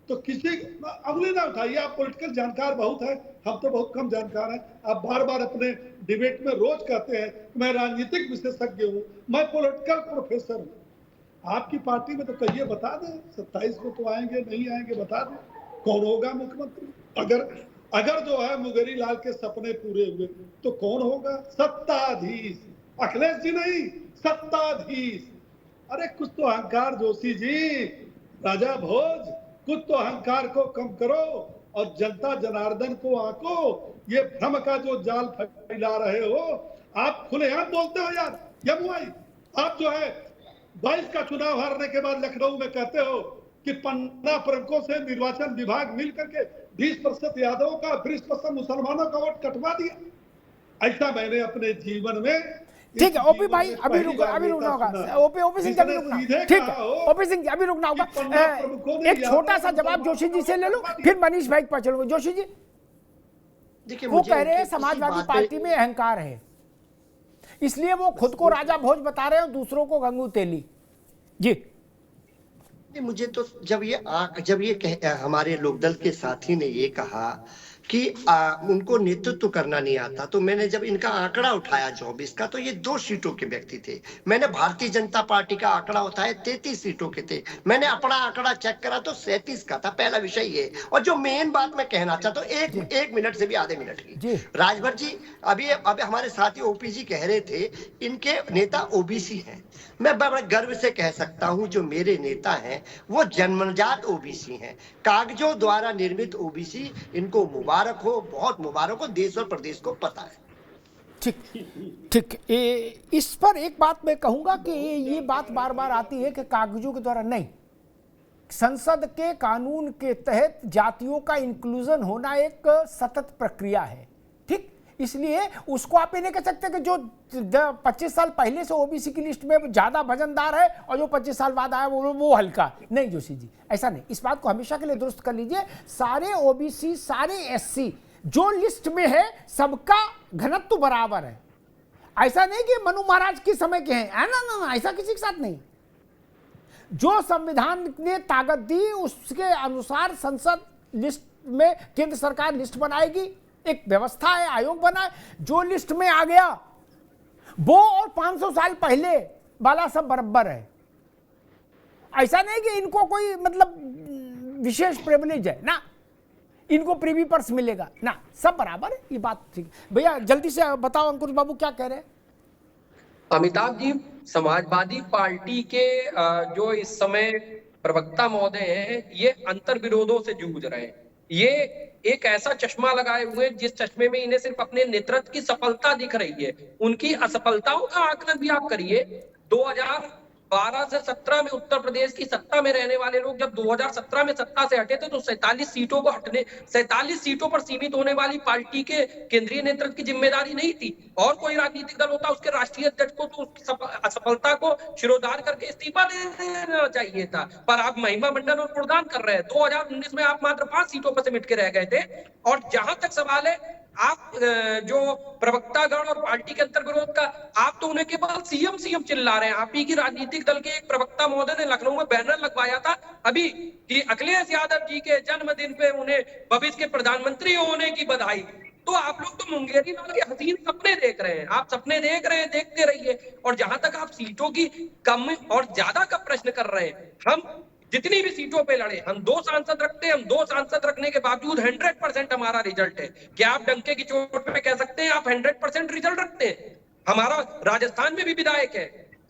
तो किसी अगले ना उठाइए। आप पॉलिटिकल जानकार बहुत है, हम तो बहुत कम जानकार हैं। आप बार बार अपने डिबेट में रोज कहते हैं मैं राजनीतिक विशेषज्ञ हूँ, मैं पॉलिटिकल प्रोफेसर हूँ। आपकी पार्टी में तो कहिए, बता दें 27 को तो आएंगे नहीं आएंगे, बता दें कौन होगा मुख्यमंत्री। अगर जो है मुंगेरी लाल के सपने पूरे हुए तो कौन होगा? सत्ताधीश, अखिलेश जी नहीं, सत्ताधीश। अरे कुछ तो अहंकार जोशी जी, राजा भोज, कुछ तो अहंकार को कम करो और जनता जनार्दन को आंको। ये भ्रम का जो जाल फैला रहे हो, आप खुलेआम बोलते हो यार। यमुआई, आप जो है 22 का चुनाव हारने के बाद लखनऊ में कहते हो कि पन्ना प्रमुखों से निर्वाचन विभाग मिलकर के 20% यादवों का 20% मुसलमानों का वोट कटवा दिया। ऐसा मैंने अपने जीवन में। ठीक है ओपी भाई, अभी रुकना होगा। ओपी सिंह अभी रुकना, ठीक है ओपी सिंह अभी रुकना होगा। एक छोटा सा जवाब जोशी जी से ले लो, फिर मनीष भाई पर चलूंगा। जोशी जी, देखिए, वो कह रहे हैं समाजवादी पार्टी में अहंकार है, इसलिए वो खुद को राजा भोज बता रहे हैं और दूसरों को गंगू तेली। जी मुझे तो जब ये हमारे लोकदल के साथी ने ये कहा कि उनको नेतृत्व करना नहीं आता, तो मैंने जब इनका आंकड़ा उठाया 24 का, तो ये 2 सीटों के व्यक्ति थे। मैंने भारतीय जनता पार्टी का आंकड़ा उठाया 33 सीटों के थे। मैंने अपना आंकड़ा चेक करा तो 37 का था। पहला विषय ये। और जो मेन बात मैं कहना चाहता हूँ, एक मिनट से भी आधे मिनट की, राजभर जी, अभी हमारे साथी ओपी जी कह रहे थे इनके नेता ओबीसी हैं। मैं बड़े गर्व से कह सकता हूं जो मेरे नेता हैं वो जन्मजात ओबीसी हैं, कागजों द्वारा निर्मित ओबीसी। इनको मुबारक हो, बहुत मुबारक हो, देश और प्रदेश को पता है। ठीक। इस पर एक बात मैं कहूंगा कि ये बात बार बार आती है कि कागजों के द्वारा नहीं, संसद के कानून के तहत जातियों का इंक्लूजन होना एक सतत प्रक्रिया है। ठीक, इसलिए उसको आप ये नहीं कह सकते कि जो 25 साल पहले से ओबीसी की लिस्ट में ज्यादा वजनदार है और जो 25 साल बाद आया वो हल्का। नहीं जोशी जी, ऐसा नहीं। इस बात को हमेशा के लिए दुरुस्त कर लीजिए। सारे ओबीसी, सारे एससी जो लिस्ट में है, सबका घनत्व बराबर है। ऐसा नहीं कि मनु महाराज के समय के हैं, ना, ऐसा किसी के साथ नहीं। जो संविधान ने ताकत दी उसके अनुसार संसद लिस्ट में केंद्र सरकार लिस्ट बनाएगी, एक व्यवस्था है, आयोग बना है। जो लिस्ट में आ गया वो और 500 साल पहले वाला सब बराबर है। ऐसा नहीं कि इनको कोई मतलब विशेष प्रिविलेज है ना, इनको प्रीवी पर्स मिलेगा ना, सब बराबर है। ये बात ठीक। भैया जल्दी से बताओ अंकुश बाबू क्या कह रहे हैं। अमिताभ जी, समाजवादी पार्टी के जो इस समय प्रवक्ता महोदय हैं, ये अंतर विरोधों से जूझ रहे हैं। ये एक ऐसा चश्मा लगाए हुए जिस चश्मे में इन्हें सिर्फ अपने नेतृत्व की सफलता दिख रही है। उनकी असफलताओं का आकलन भी आप करिए। 2012 से 17 में उत्तर प्रदेश की सत्ता में रहने वाले लोग जब 2017 में सत्ता से हटे थे तो 47 सीटों पर सीमित होने वाली पार्टी के केंद्रीय नेतृत्व की जिम्मेदारी नहीं थी। और कोई राजनीतिक दल होता उसके राष्ट्रीय अध्यक्ष को तो उसकी असफलता को शिरोधार करके इस्तीफा दे देना चाहिए था, पर आप महिमा मंडन और गुणगान कर रहे हैं। 2019 में आप मात्र 5 सीटों पर सिमट के रह गए थे। और जहां तक सवाल है आप जो प्रवक्तागण और पार्टी के अंतर विरोध का, आप तो उन्हें केवल सीएम चिल्ला रहे हैं। आप ही की राजनीतिक दल के एक प्रवक्ता महोदय ने लखनऊ में बैनर लगवाया था अभी कि अखिलेश यादव जी के जन्मदिन पे उन्हें भविष्य के प्रधानमंत्री होने की बधाई। तो आप लोग तो मुंगेरी लाल के हसीन सपने देख रहे हैं। आप सपने देख रहे हैं, देखते रहिए। और जहां तक आप सीटों की कम और ज्यादा का प्रश्न कर रहे हैं, हम जितनी भी सीटों पे लड़े, हम 2 सांसद रखते हैं। हम 2 सांसद रखने के बावजूद 100% हमारा रिजल्ट है। क्या आप डंके की चोट पे कह सकते हैं आप 100% रिजल्ट रखते हैं? हमारा राजस्थान में भी विधायक है।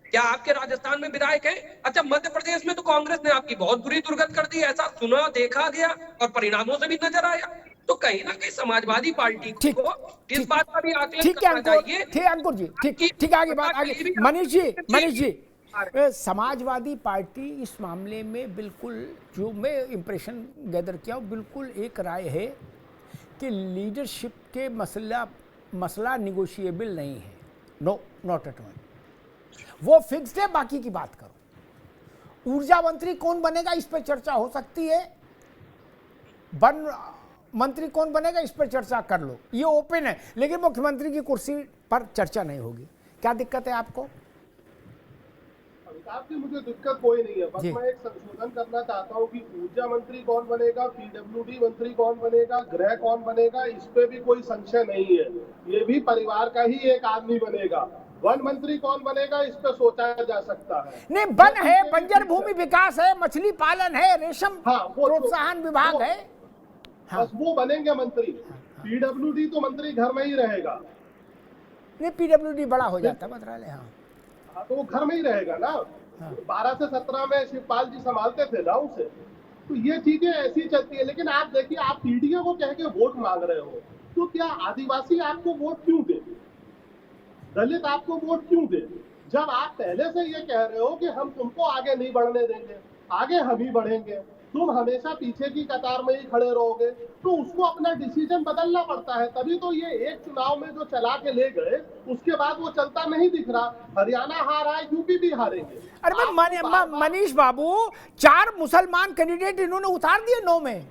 क्या आपके राजस्थान में विधायक है? अच्छा, मध्य प्रदेश में तो कांग्रेस ने आपकी बहुत बुरी दुर्गत कर दी, ऐसा सुना, देखा गया और परिणामों से भी नजर आया। तो कहीं ना कहीं समाजवादी पार्टी को इस बात का भी आकलन करना चाहिए। ठीक है अंकुर जी, ठीक आगे बात आगे। मनीष जी, समाजवादी पार्टी इस मामले में बिल्कुल, जो मैं इंप्रेशन गैदर किया, बिल्कुल एक राय है कि लीडरशिप के मसला निगोशिएबल नहीं है। No, not at all. वो फिक्स्ड है, बाकी की बात करो। ऊर्जा मंत्री कौन बनेगा इस पर चर्चा हो सकती है, वन मंत्री कौन बनेगा इस पर चर्चा कर लो, ये ओपन है। लेकिन मुख्यमंत्री की कुर्सी पर चर्चा नहीं होगी। क्या दिक्कत है आपको? अमिताभ जी, मुझे दिक्कत कोई नहीं है, बस मैं एक संशोधन करना चाहता हूँ कि ऊर्जा मंत्री कौन बनेगा, पीडब्ल्यूडी मंत्री कौन बनेगा, गृह कौन बनेगा, इस पे भी कोई संशय नहीं है। ये भी परिवार का ही एक आदमी बनेगा। वन मंत्री कौन बनेगा इस पे सोचा जा सकता है। नहीं, वन है, बंजर भूमि विकास है, मछली पालन है, रेशम प्रोत्साहन विभाग है। बस वो बनेंगे मंत्री। पीडब्ल्यूडी तो मंत्री घर में ही रहेगा। नहीं, पीडब्ल्यूडी बड़ा हो जाता मंत्रालय। तो वो घर में ही रहेगा ना। 12 से 17 में शिवपाल जी संभालते थे ना उसे। तो ये चीजें ऐसी चलती है। लेकिन आप देखिए, आप पीडीए को कह के वोट मांग रहे हो, तो क्या आदिवासी आपको वोट क्यों दे, दलित आपको वोट क्यों दे, जब आप पहले से ये कह रहे हो कि हम तुमको आगे नहीं बढ़ने देंगे, आगे हम ही बढ़ेंगे, तुम हमेशा पीछे की कतार में ही खड़े रहोगे, तो उसको अपना डिसीजन बदलना पड़ता है। तभी तो ये एक चुनाव में जो चला के ले गए, उसके बाद वो चलता नहीं दिख रहा। हरियाणा हारा है, यूपी भी हारेंगे। अरे मनीष बाबू, 4 मुसलमान कैंडिडेट इन्होंने उतार दिए 9 में।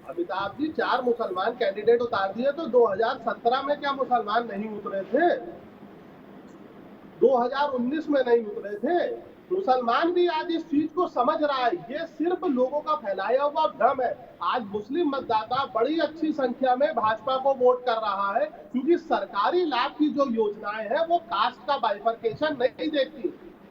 अमिताभ जी, 4 मुसलमान कैंडिडेट उतार दिए, तो 2017 में क्या मुसलमान नहीं उतरे थे? 2019 में नहीं उतरे थे? मुसलमान भी आज इस चीज को समझ रहा है। ये सिर्फ लोगों का फैलाया हुआ भ्रम है। आज मुस्लिम मतदाता बड़ी अच्छी संख्या में भाजपा को वोट कर रहा है, क्योंकि सरकारी लाभ की जो योजनाएं हैं वो कास्ट का बाइफरकेशन नहीं देखती।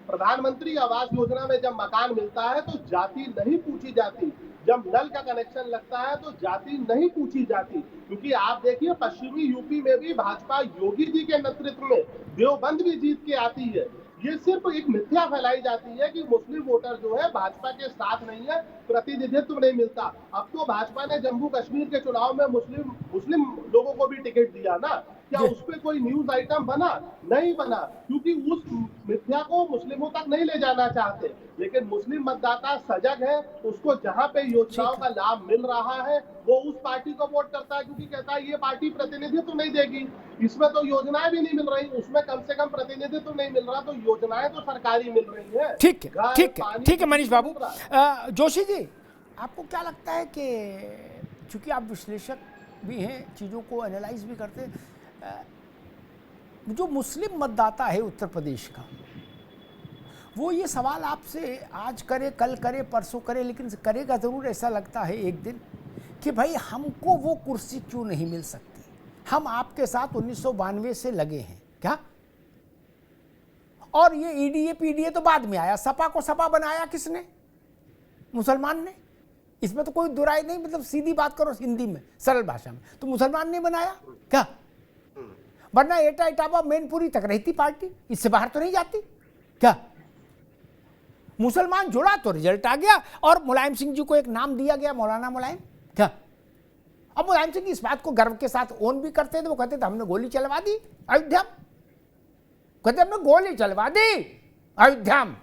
प्रधानमंत्री आवास योजना में जब मकान मिलता है तो जाति नहीं पूछी जाती, जब नल का कनेक्शन लगता है तो जाति नहीं पूछी जाती। क्योंकि आप देखिए, पश्चिमी यूपी में भी भाजपा योगी जी के नेतृत्व में देवबंद भी जीत के आती है। ये सिर्फ एक मिथ्या फैलाई जाती है कि मुस्लिम वोटर जो है भाजपा के साथ नहीं है, प्रतिनिधित्व नहीं मिलता। अब तो भाजपा ने जम्मू कश्मीर के चुनाव में मुस्लिम लोगों को भी टिकट दिया ना, क्या उस पर कोई न्यूज आइटम बना? नहीं बना, क्योंकि उस मिथ्या को मुस्लिमों तक नहीं ले जाना चाहते। लेकिन मुस्लिम मतदाता सजग है, उसको जहां पे योजनाओं का लाभ मिल रहा है वो उस पार्टी को वोट करता है, क्योंकि कहता है ये पार्टी प्रतिनिधित्व नहीं देगी, इसमें तो योजनाएं भी नहीं मिल रही, उसमें कम से कम प्रतिनिधित्व नहीं मिल रहा, तो योजनाएं तो सरकारी मिल रही है। ठीक है, ठीक है, ठीक है मनीष बाबू। जोशी जी, आपको क्या लगता है कि चूंकि आप विश्लेषक भी हैं, चीज़ों को एनालाइज भी करते हैं, जो मुस्लिम मतदाता है उत्तर प्रदेश का, वो ये सवाल आपसे आज करे, कल करे, परसों करे, लेकिन करेगा ज़रूर, ऐसा लगता है एक दिन, कि भाई हमको वो कुर्सी क्यों नहीं मिल सकती? हम आपके साथ 1992 से लगे हैं क्या? और ये ईडीए पीडीए तो बाद में आया। सपा को सपा बनाया किसने? मुसलमान ने। इसमें तो कोई दुराई नहीं, मतलब सीधी बात करो हिंदी में, सरल भाषा में, तो मुसलमान ने बनाया क्या? वरना एटा इटावा मैनपुरी तक रहती पार्टी, इससे बाहर तो नहीं जाती क्या? मुसलमान जुड़ा तो रिजल्ट आ गया, और मुलायम सिंह जी को एक नाम दिया गया, मौलाना मुलायम क्या? अब मुलायम सिंह इस बात को गर्व के साथ ओन भी करते थे। वो कहते थे हमने गोली चलवा दी अयोध्या में, कहते हमने गोली चलवा दी अयोध्या में,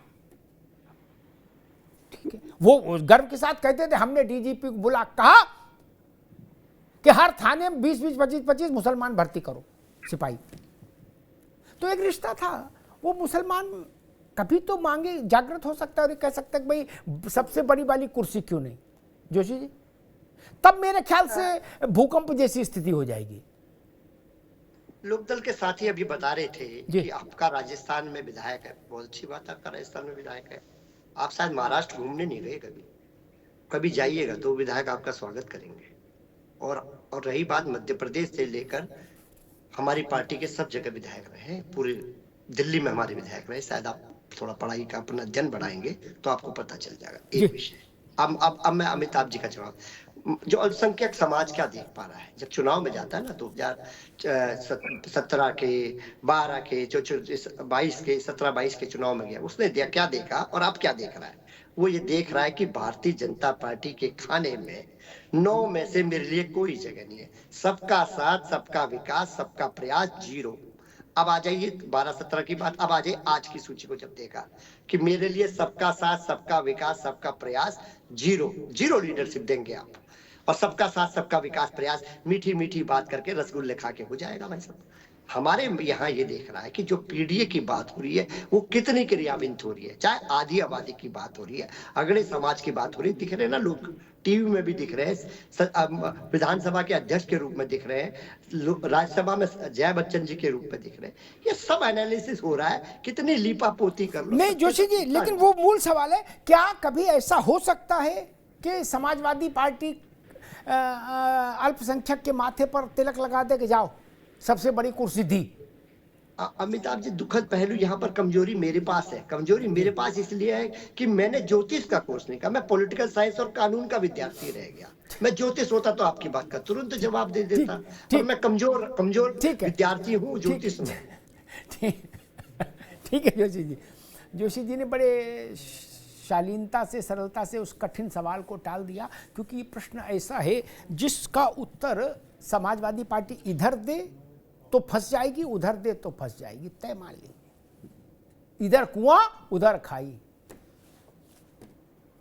ठीक है। वो गर्व के साथ कहते थे हमने डीजीपी को बुला कहा कि हर थाने में 20-20, 25-25 मुसलमान भर्ती करो सिपाही। तो एक रिश्ता था। वो मुसलमान कभी तो मांगे, जागृत हो सकता है और कह सकता है कि भाई सबसे बड़ी वाली कुर्सी क्यों नहीं? जोशी जी, तब मेरे ख्याल से भूकंप जैसी स्थिति हो जाएगी। लोकदल के साथी अभी बता रहे थे कि आपका राजस्थान में विधायक है, बहुत अच्छी बात है, आपका राजस्थान में विधायक है। आप शायद महाराष्ट्र घूमने नहीं गए, कभी जाइएगा तो विधायक आपका स्वागत करेंगे। और रही बात मध्य प्रदेश से लेकर, हमारी पार्टी के सब जगह विधायक रहे, पूरे दिल्ली में हमारे विधायक रहे। शायद आप थोड़ा पढ़ाई का अपना अध्ययन बढ़ाएंगे तो आपको पता चल जाएगा एक विषय। अब मैं अमिताभ जी का जवाब, जो अल्पसंख्यक समाज क्या देख पा रहा है जब चुनाव में जाता है ना, 2017 के 12 के जो 22 के 17-22 के चुनाव में गया, उसने क्या देखा और अब क्या देख रहा है? वो ये देख रहा है कि भारतीय जनता पार्टी के खाने में 9 में से मेरे लिए कोई जगह नहीं है। सबका साथ, सबका विकास, सबका प्रयास 0। अब आ जाइए 12-17 की बात, अब आ जाइए आज की सूची को जब देखा कि मेरे लिए सबका साथ, सबका विकास, सबका प्रयास 0 लीडरशिप देंगे आप, और सबका साथ, सबका विकास प्रयास मीठी मीठी बात करके रसगुल्ले खा के हो जाएगा भाई साहब। हमारे यहाँ ये देख रहा है कि जो पीडीए की बात हो रही है वो कितनी क्रियान्वित हो रही है, चाहे आधी आबादी की बात हो रही है, अगड़े समाज की बात हो रही है। दिख रहे हैं ना लोग, टीवी में भी दिख रहे हैं, विधानसभा के अध्यक्ष के रूप में दिख रहे हैं, राज्यसभा में जय बच्चन जी के रूप में दिख रहे हैं। ये सब एनालिसिस हो रहा है, कितनी लीपा पोती कर लो। नहीं जोशी जी, लेकिन वो मूल सवाल है, क्या कभी ऐसा हो सकता है कि समाजवादी पार्टी अल्पसंख्यक के माथे पर तिलक लगा दे कि जाओ सबसे बड़ी कुर्सी दी? अमिताभ जी, दुखद पहलू यहाँ पर कमजोरी मेरे पास है। कमजोरी मेरे पास इसलिए है कि मैंने ज्योतिष का कोर्स नहीं किया, मैं पॉलिटिकल साइंस और कानून का विद्यार्थी रह गया। मैं ज्योतिष होता तो आपकी बात का तुरंत जवाब दे देता, और मैं कमजोर विद्यार्थी हूँ ज्योतिष में। ठीक है जोशी जी। जोशी जी ने बड़े शालीनता से, सरलता से उस कठिन सवाल को टाल दिया, क्योंकि ये प्रश्न ऐसा है जिसका उत्तर समाजवादी पार्टी इधर दे तो फंस जाएगी, उधर दे तो फंस जाएगी, तय मान लीजिए। इधर कुआं उधर खाई।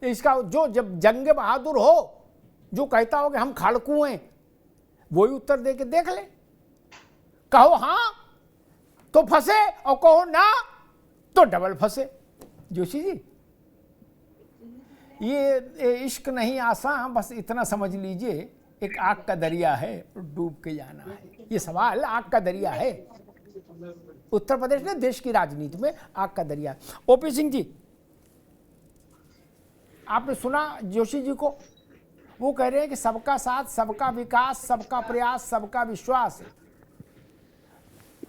इसका जो जब जंग बहादुर हो, जो कहता हो कि हम खाड़कू हैं, वही उत्तर दे के देख ले। कहो हाँ तो फंसे और कहो ना तो डबल फंसे। जोशी जी, ये इश्क नहीं आसान, बस इतना समझ लीजिए, एक आग का दरिया है, डूब के जाना है। ये सवाल आग का दरिया है। उत्तर प्रदेश ने देश की राजनीति में आग का दरिया। ओपी सिंह जी, आपने सुना जोशी जी को, वो कह रहे हैं कि सबका साथ, सबका विकास, सबका प्रयास, सबका विश्वास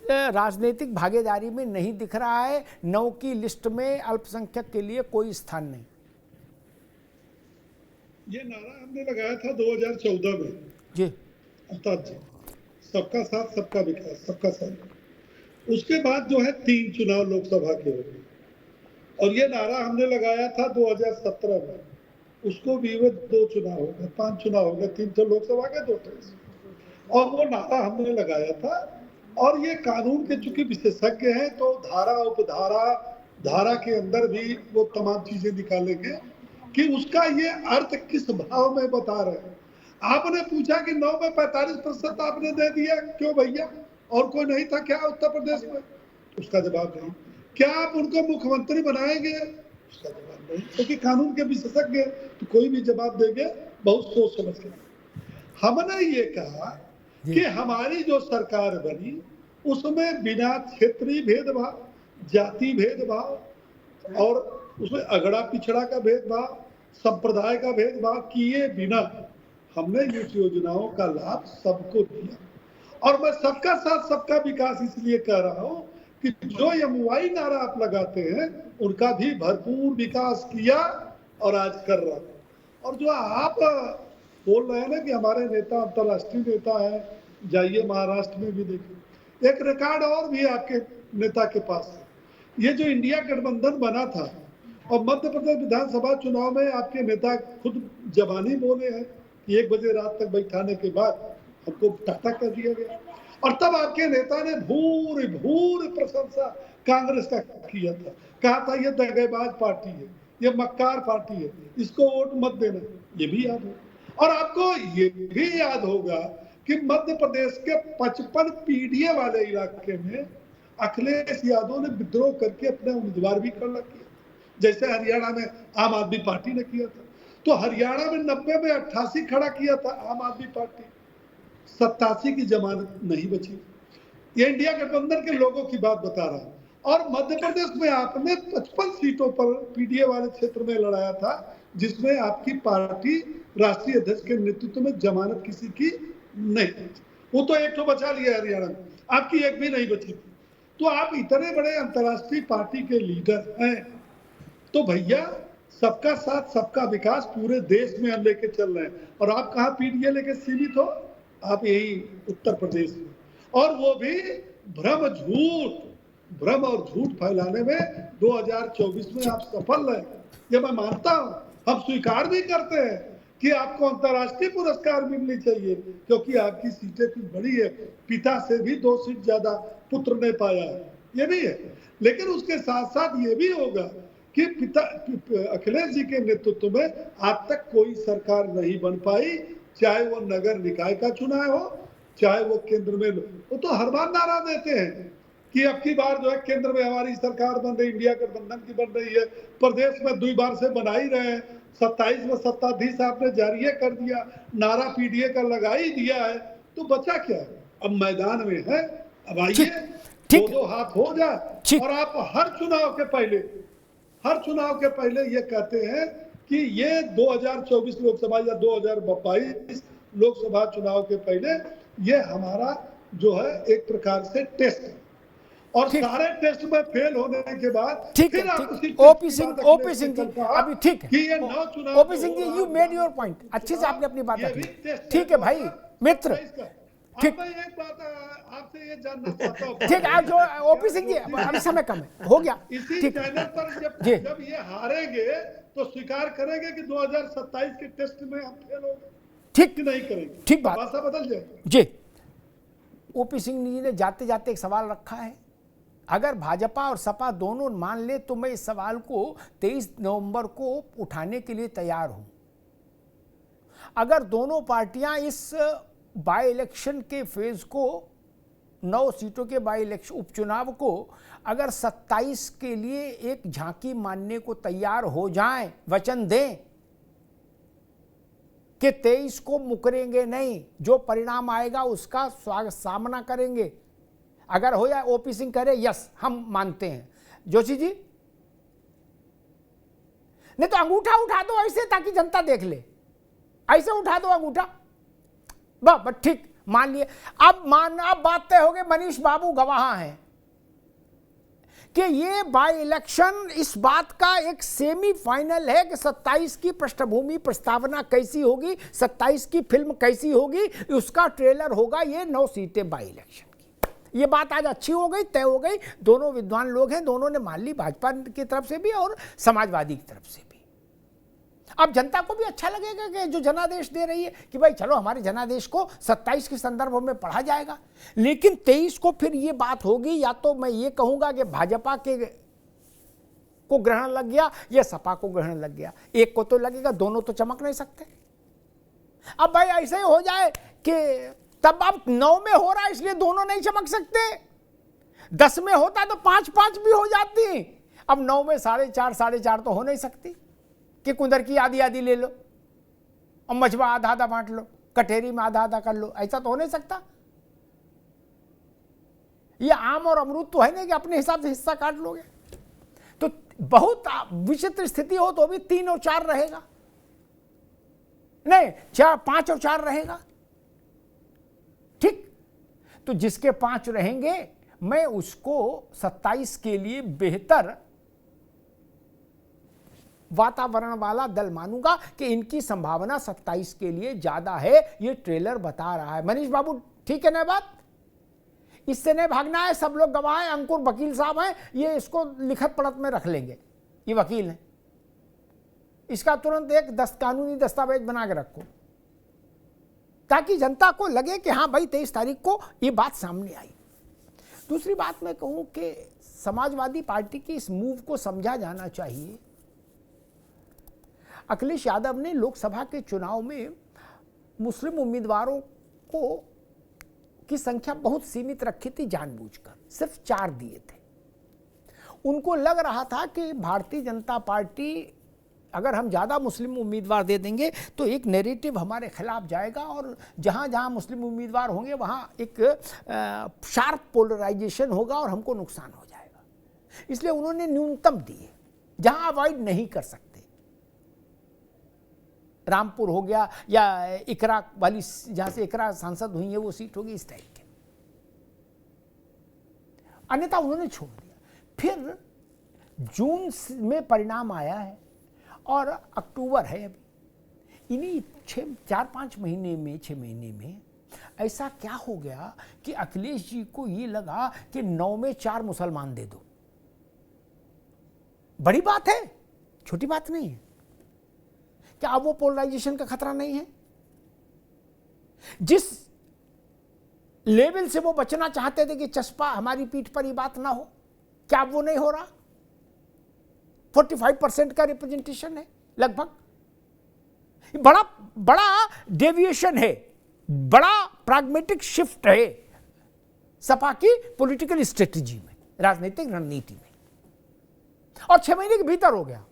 राजनीतिक भागीदारी में नहीं दिख रहा है। 9 की लिस्ट में अल्पसंख्यक के लिए कोई स्थान नहीं। ये नारा हमने लगाया था 2014 में जी, अर्थात जी, सबका साथ सबका विकास, सबका साथ। उसके बाद जो है 3 चुनाव लोकसभा के हो गए, और ये नारा हमने लगाया था 2017 में। उसको भी वो 2 चुनाव हो गए, 5 चुनाव हो गए, 3 तो लोकसभा के, 2 तो, और वो नारा हमने लगाया था। और ये कानून के चूंकि विशेषज्ञ हैं तो धारा उपधारा धारा के अंदर भी वो तमाम चीजें निकालेंगे कि उसका ये अर्थ किस भाव में बता रहे हैं। आपने पूछा कि 9 में 45% आपने दे दिया, क्यों भैया, और कोई नहीं था क्या उत्तर प्रदेश में? उसका जवाब नहीं। क्या आप उनको मुख्यमंत्री बनाएंगे? उसका जवाब नहीं, क्योंकि कानून के विशेषज्ञ तो कोई भी जवाब देंगे बहुत सोच समझ के। हमने ये कहा कि हमारी जो सरकार बनी उसमें बिना क्षेत्रीय भेदभाव, जाति भेदभाव और उसमें अगड़ा पिछड़ा का भेदभाव, संप्रदाय का भेदभाव किए बिना हमने इस योजनाओं का लाभ सबको दिया। और मैं सबका साथ सबका विकास इसलिए कह रहा हूं कि जो एमवाई नारा आप लगाते हैं उनका भी भरपूर विकास किया और आज कर रहा है। और जो आप बोल रहे हैं ना कि हमारे नेता अंतर्राष्ट्रीय नेता है, जाइए महाराष्ट्र में भी देखिए, एक रिकॉर्ड और भी आपके नेता के पास है। ये जो इंडिया गठबंधन बना था और मध्य प्रदेश विधानसभा चुनाव में आपके नेता खुद जबानी बोले हैं कि 1 बजे रात तक बैठाने के बाद हमको टाटा कर दिया गया, और तब आपके नेता ने भूरी भूरी प्रशंसा कांग्रेस का किया था, कहा था ये दगाबाज पार्टी है, ये मक्कार पार्टी है, इसको वोट मत देना। ये भी याद हो। और आपको ये भी याद होगा कि मध्य प्रदेश के 55 पीडीए वाले इलाके में अखिलेश यादव ने विद्रोह करके अपने उम्मीदवार भी खड़ा किया, जैसे हरियाणा में आम आदमी पार्टी ने किया था। तो हरियाणा में 90 में 88 खड़ा किया था आम आदमी पार्टी, 87 की जमानत नहीं बची। ये इंडिया गठबंधन के लोगों की बात बता रहा हूं। और मध्य प्रदेश में आपने 55 सीटों पर पीडीए वाले क्षेत्र में लड़ाया था, जिसमें आपकी पार्टी राष्ट्रीय अध्यक्ष के नेतृत्व में जमानत किसी की नहीं थी। वो तो एक तो बचा लिया हरियाणा में, आपकी एक भी नहीं बची थी। तो आप इतने बड़े अंतर्राष्ट्रीय पार्टी के लीडर हैं, तो भैया सबका साथ सबका विकास पूरे देश में हम लेके चल रहे हैं। और आप कहाँ पीडीए लेके सीमित हो? आप यही उत्तर प्रदेश में, और वो भी भ्रम और झूठ फैलाने में 2024 में आप सफल रहे। ये मैं मानता हूँ, हम स्वीकार भी करते हैं कि आपको अंतर्राष्ट्रीय पुरस्कार मिलनी चाहिए, क्योंकि आपकी सीटें कुछ बड़ी है, पिता से भी 2 सीट ज्यादा पुत्र ने पाया है, ये भी है। लेकिन उसके साथ साथ ये भी होगा कि पिता अखिलेश जी के नेतृत्व में आज तक कोई सरकार नहीं बन पाई, चाहे वो नगर निकाय का चुनाव हो, चाहे वो केंद्र में। वो तो हर बार नारा देते हैं कि अब की बार जो है केंद्र में हमारी सरकार बन रही, इंडिया गठबंधन की बन रही है, प्रदेश में 2 बार से बना ही रहे हैं, 27 में सत्ताधीश आपने जारी कर दिया, नारा पीडीए का लगा ही दिया है, तो बचा क्या है? अब मैदान में है, अब आइए 2-2 हाथ हो जाए। और आप हर चुनाव के पहले ये कहते हैं कि ये 2024 लोकसभा या 2022 लोकसभा चुनाव के पहले ये हमारा जो है एक प्रकार से टेस्ट है, और सारे टेस्ट में फेल होने के बाद फिर आप ओपी सिंह जी अभी ठीक है, OP Singh ji you made your point, अच्छे से आपने अपनी बात रखी। ठीक है भाई मित्र, ठीक, मैं एक बात आपसे ये जानना चाहता हूँ, ठीक है, जो ओपी सिंह जी अभी समय कम है, हो गया। इसी चैनल पर जब ये हारेंगे तो स्वीकार करेंगे कि 2027 के टेस्ट में हम फेल हो गए, ठीक कि नहीं करेंगे? ठीक बात भाषा बदल जाए जी। ओपी सिंह जी ने जाते जाते एक सवाल रखा है, अगर भाजपा और सपा दोनों मान ले तो मैं इस सवाल को 23 नवंबर को उठाने के लिए तैयार हूं। अगर दोनों पार्टियां इस बाई इलेक्शन के फेज को, 9 सीटों के बाई इलेक्शन उपचुनाव को अगर 27 के लिए एक झांकी मानने को तैयार हो जाएं, वचन दें कि 23 को मुकरेंगे नहीं, जो परिणाम आएगा उसका सामना करेंगे, अगर हो जाए, ओपी सिंह करे यस हम मानते हैं, जोशी जी नहीं तो अंगूठा उठा दो ऐसे ताकि जनता देख ले, ऐसे उठा दो अंगूठा, बस ठीक मान लिए। अब बात तय हो गई, मनीष बाबू गवाह हैं कि ये बाई इलेक्शन इस बात का एक सेमीफाइनल है कि 27 की पृष्ठभूमि प्रस्तावना कैसी होगी, 27 की फिल्म कैसी होगी, उसका ट्रेलर होगा ये 9 सीटें बाई इलेक्शन की। ये बात आज अच्छी हो गई, तय हो गई, दोनों विद्वान लोग हैं, दोनों ने मान ली, भाजपा की तरफ से भी और समाजवादी की तरफ से भी। अब जनता को भी अच्छा लगेगा कि जो जनादेश दे रही है कि भाई चलो हमारे जनादेश को 27 के संदर्भ में पढ़ा जाएगा, लेकिन 23 को फिर ये बात होगी, या तो मैं ये कहूंगा कि भाजपा के को ग्रहण लग गया या सपा को ग्रहण लग गया, एक को तो लगेगा, दोनों तो चमक नहीं सकते। अब भाई ऐसे ही हो जाए कि तब अब 9 में हो रहा है इसलिए दोनों नहीं चमक सकते, 10 में होता तो 5-5 भी हो जाती, अब 9 में 4.5 तो हो नहीं सकती कि कुंदर की आधी आधी ले लो और मछवा आधा आधा बांट लो, कटहरी में आधा आधा कर लो, ऐसा तो हो नहीं सकता। ये आम और अमरूद तो है नहीं कि अपने हिसाब से हिस्सा काट लोगे, तो बहुत विचित्र स्थिति हो तो भी 3 और 4 रहेगा, नहीं 5 और 4 रहेगा, ठीक। तो जिसके 5 रहेंगे मैं उसको 27 के लिए बेहतर वातावरण वाला दल मानूंगा कि इनकी संभावना 27 के लिए ज्यादा है, ये ट्रेलर बता रहा है। मनीष बाबू ठीक है ना बात, इससे नहीं भागना है, सब लोग गवाह हैं, अंकुर वकील साहब हैं, ये इसको लिखत पढ़त में रख लेंगे, ये वकील हैं, इसका तुरंत एक कानूनी दस्तावेज बना के रखो ताकि जनता को लगे कि हाँ भाई 23 तारीख को ये बात सामने आई। दूसरी बात मैं कहूं कि समाजवादी पार्टी की इस मूव को समझा जाना चाहिए। अखिलेश यादव ने लोकसभा के चुनाव में मुस्लिम उम्मीदवारों को की संख्या बहुत सीमित रखी थी जानबूझकर, सिर्फ 4 दिए थे। उनको लग रहा था कि भारतीय जनता पार्टी अगर हम ज़्यादा मुस्लिम उम्मीदवार दे देंगे तो एक नैरेटिव हमारे खिलाफ जाएगा और जहाँ जहाँ मुस्लिम उम्मीदवार होंगे वहाँ एक शार्प पोलराइजेशन होगा और हमको नुकसान हो जाएगा, इसलिए उन्होंने न्यूनतम दिए जहाँ अवॉइड नहीं कर सकते। रामपुर हो गया या इकरा वाली, जहाँ से इकरा सांसद हुई है वो सीट होगी, इस टाइप के, अन्यथा उन्होंने छोड़ दिया। फिर जून में परिणाम आया है और अक्टूबर है अभी, इन्हीं 4-5 महीने में, 6 महीने में ऐसा क्या हो गया कि अखिलेश जी को ये लगा कि 9 में 4 मुसलमान दे दो। बड़ी बात है, छोटी बात नहीं है। क्या अब वो पोलराइजेशन का खतरा नहीं है? जिस लेवल से वो बचना चाहते थे कि चस्पा हमारी पीठ पर ये बात ना हो, क्या अब वो नहीं हो रहा? 45% का रिप्रेजेंटेशन है लगभग, बड़ा डेविएशन है, बड़ा प्राग्मेटिक शिफ्ट है सपा की पॉलिटिकल स्ट्रेटजी में, राजनीतिक रणनीति में, और 6 महीने के भीतर हो गया।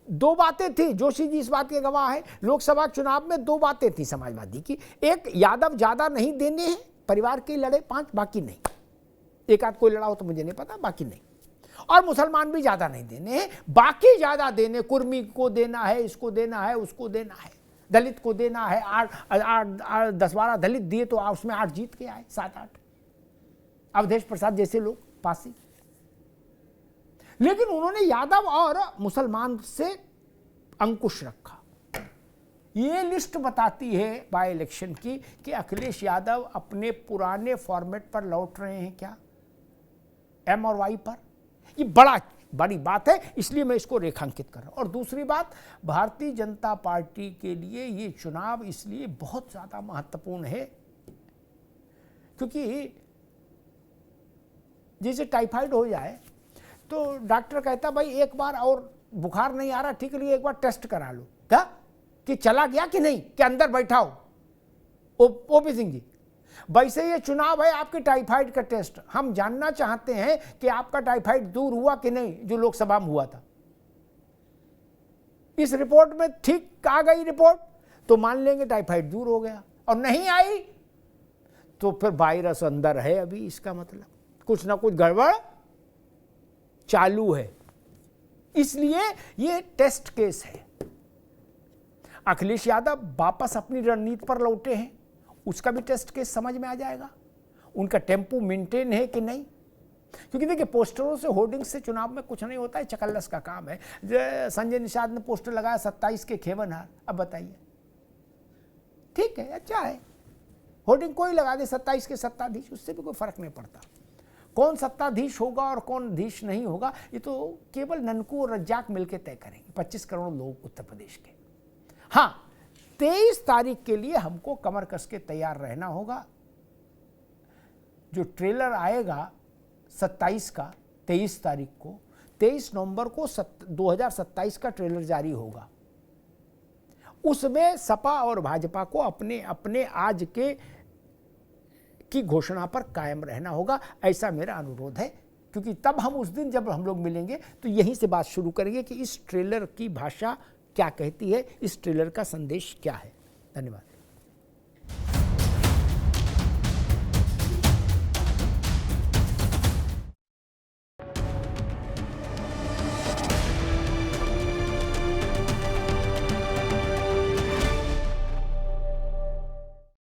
2 बातें थी, जोशी जी इस बात के गवाह हैं, लोकसभा चुनाव में 2 बातें थी समाजवादी की, एक यादव ज्यादा नहीं देने हैं, परिवार के लड़े 5, बाकी नहीं, एक आध कोई लड़ा हो तो मुझे नहीं पता, बाकी नहीं, और मुसलमान भी ज्यादा नहीं देने हैं, बाकी ज्यादा देने, कुर्मी को देना है, इसको देना है, उसको देना है, दलित को देना है, 10-12 दलित दिए तो उसमें 8 जीत के आए, 7-8 अवधेश प्रसाद जैसे लोग पासी। लेकिन उन्होंने यादव और मुसलमान से अंकुश रखा। ये लिस्ट बताती है बाय इलेक्शन की कि अखिलेश यादव अपने पुराने फॉर्मेट पर लौट रहे हैं क्या, एम और वाई पर। ये बड़ा बड़ी बात है, इसलिए मैं इसको रेखांकित कर रहा हूं। और दूसरी बात, भारतीय जनता पार्टी के लिए ये चुनाव इसलिए बहुत ज़्यादा महत्वपूर्ण है क्योंकि जैसे टाइफाइड हो जाए तो डॉक्टर कहता भाई एक बार और बुखार नहीं आ रहा ठीक है, एक बार टेस्ट करा लो, क्या कि चला गया कि नहीं, कि अंदर बैठा हो ओपी सिंह जी। वैसे ये चुनाव है आपके टाइफाइड का टेस्ट। हम जानना चाहते हैं कि आपका टाइफाइड दूर हुआ कि नहीं, जो लोकसभा में हुआ था। इस रिपोर्ट में ठीक आ गई रिपोर्ट तो मान लेंगे टाइफाइड दूर हो गया, और नहीं आई तो फिर वायरस अंदर है अभी, इसका मतलब कुछ ना कुछ गड़बड़ चालू है। इसलिए ये टेस्ट केस है। अखिलेश यादव वापस अपनी रणनीति पर लौटे हैं, उसका भी टेस्ट केस समझ में आ जाएगा, उनका टेम्पो मेंटेन है कि नहीं। क्योंकि देखिए पोस्टरों से, होर्डिंग से चुनाव में कुछ नहीं होता है, चकल्लस का काम है। संजय निषाद ने पोस्टर लगाया 27 के खेवनहार, अब बताइए, ठीक है अच्छा है, होर्डिंग कोई लगा दे 27 के सत्ताधीश, उससे भी कोई फर्क नहीं पड़ता। कौन सत्ताधीश होगा और कौन अधीश नहीं होगा ये तो केवल ननकू और रज्जाक मिलकर तय करेंगे, 25 करोड़ लोग उत्तर प्रदेश के। हाँ, 23 तारीख के लिए हमको कमर कस के तैयार रहना होगा। जो ट्रेलर आएगा 27 का, 23 तारीख को, 23 नवंबर को 2027 का ट्रेलर जारी होगा। उसमें सपा और भाजपा को अपने अपने आज के की घोषणा पर कायम रहना होगा, ऐसा मेरा अनुरोध है। क्योंकि तब हम उस दिन जब हम लोग मिलेंगे तो यहीं से बात शुरू करेंगे कि इस ट्रेलर की भाषा क्या कहती है, इस ट्रेलर का संदेश क्या है। धन्यवाद।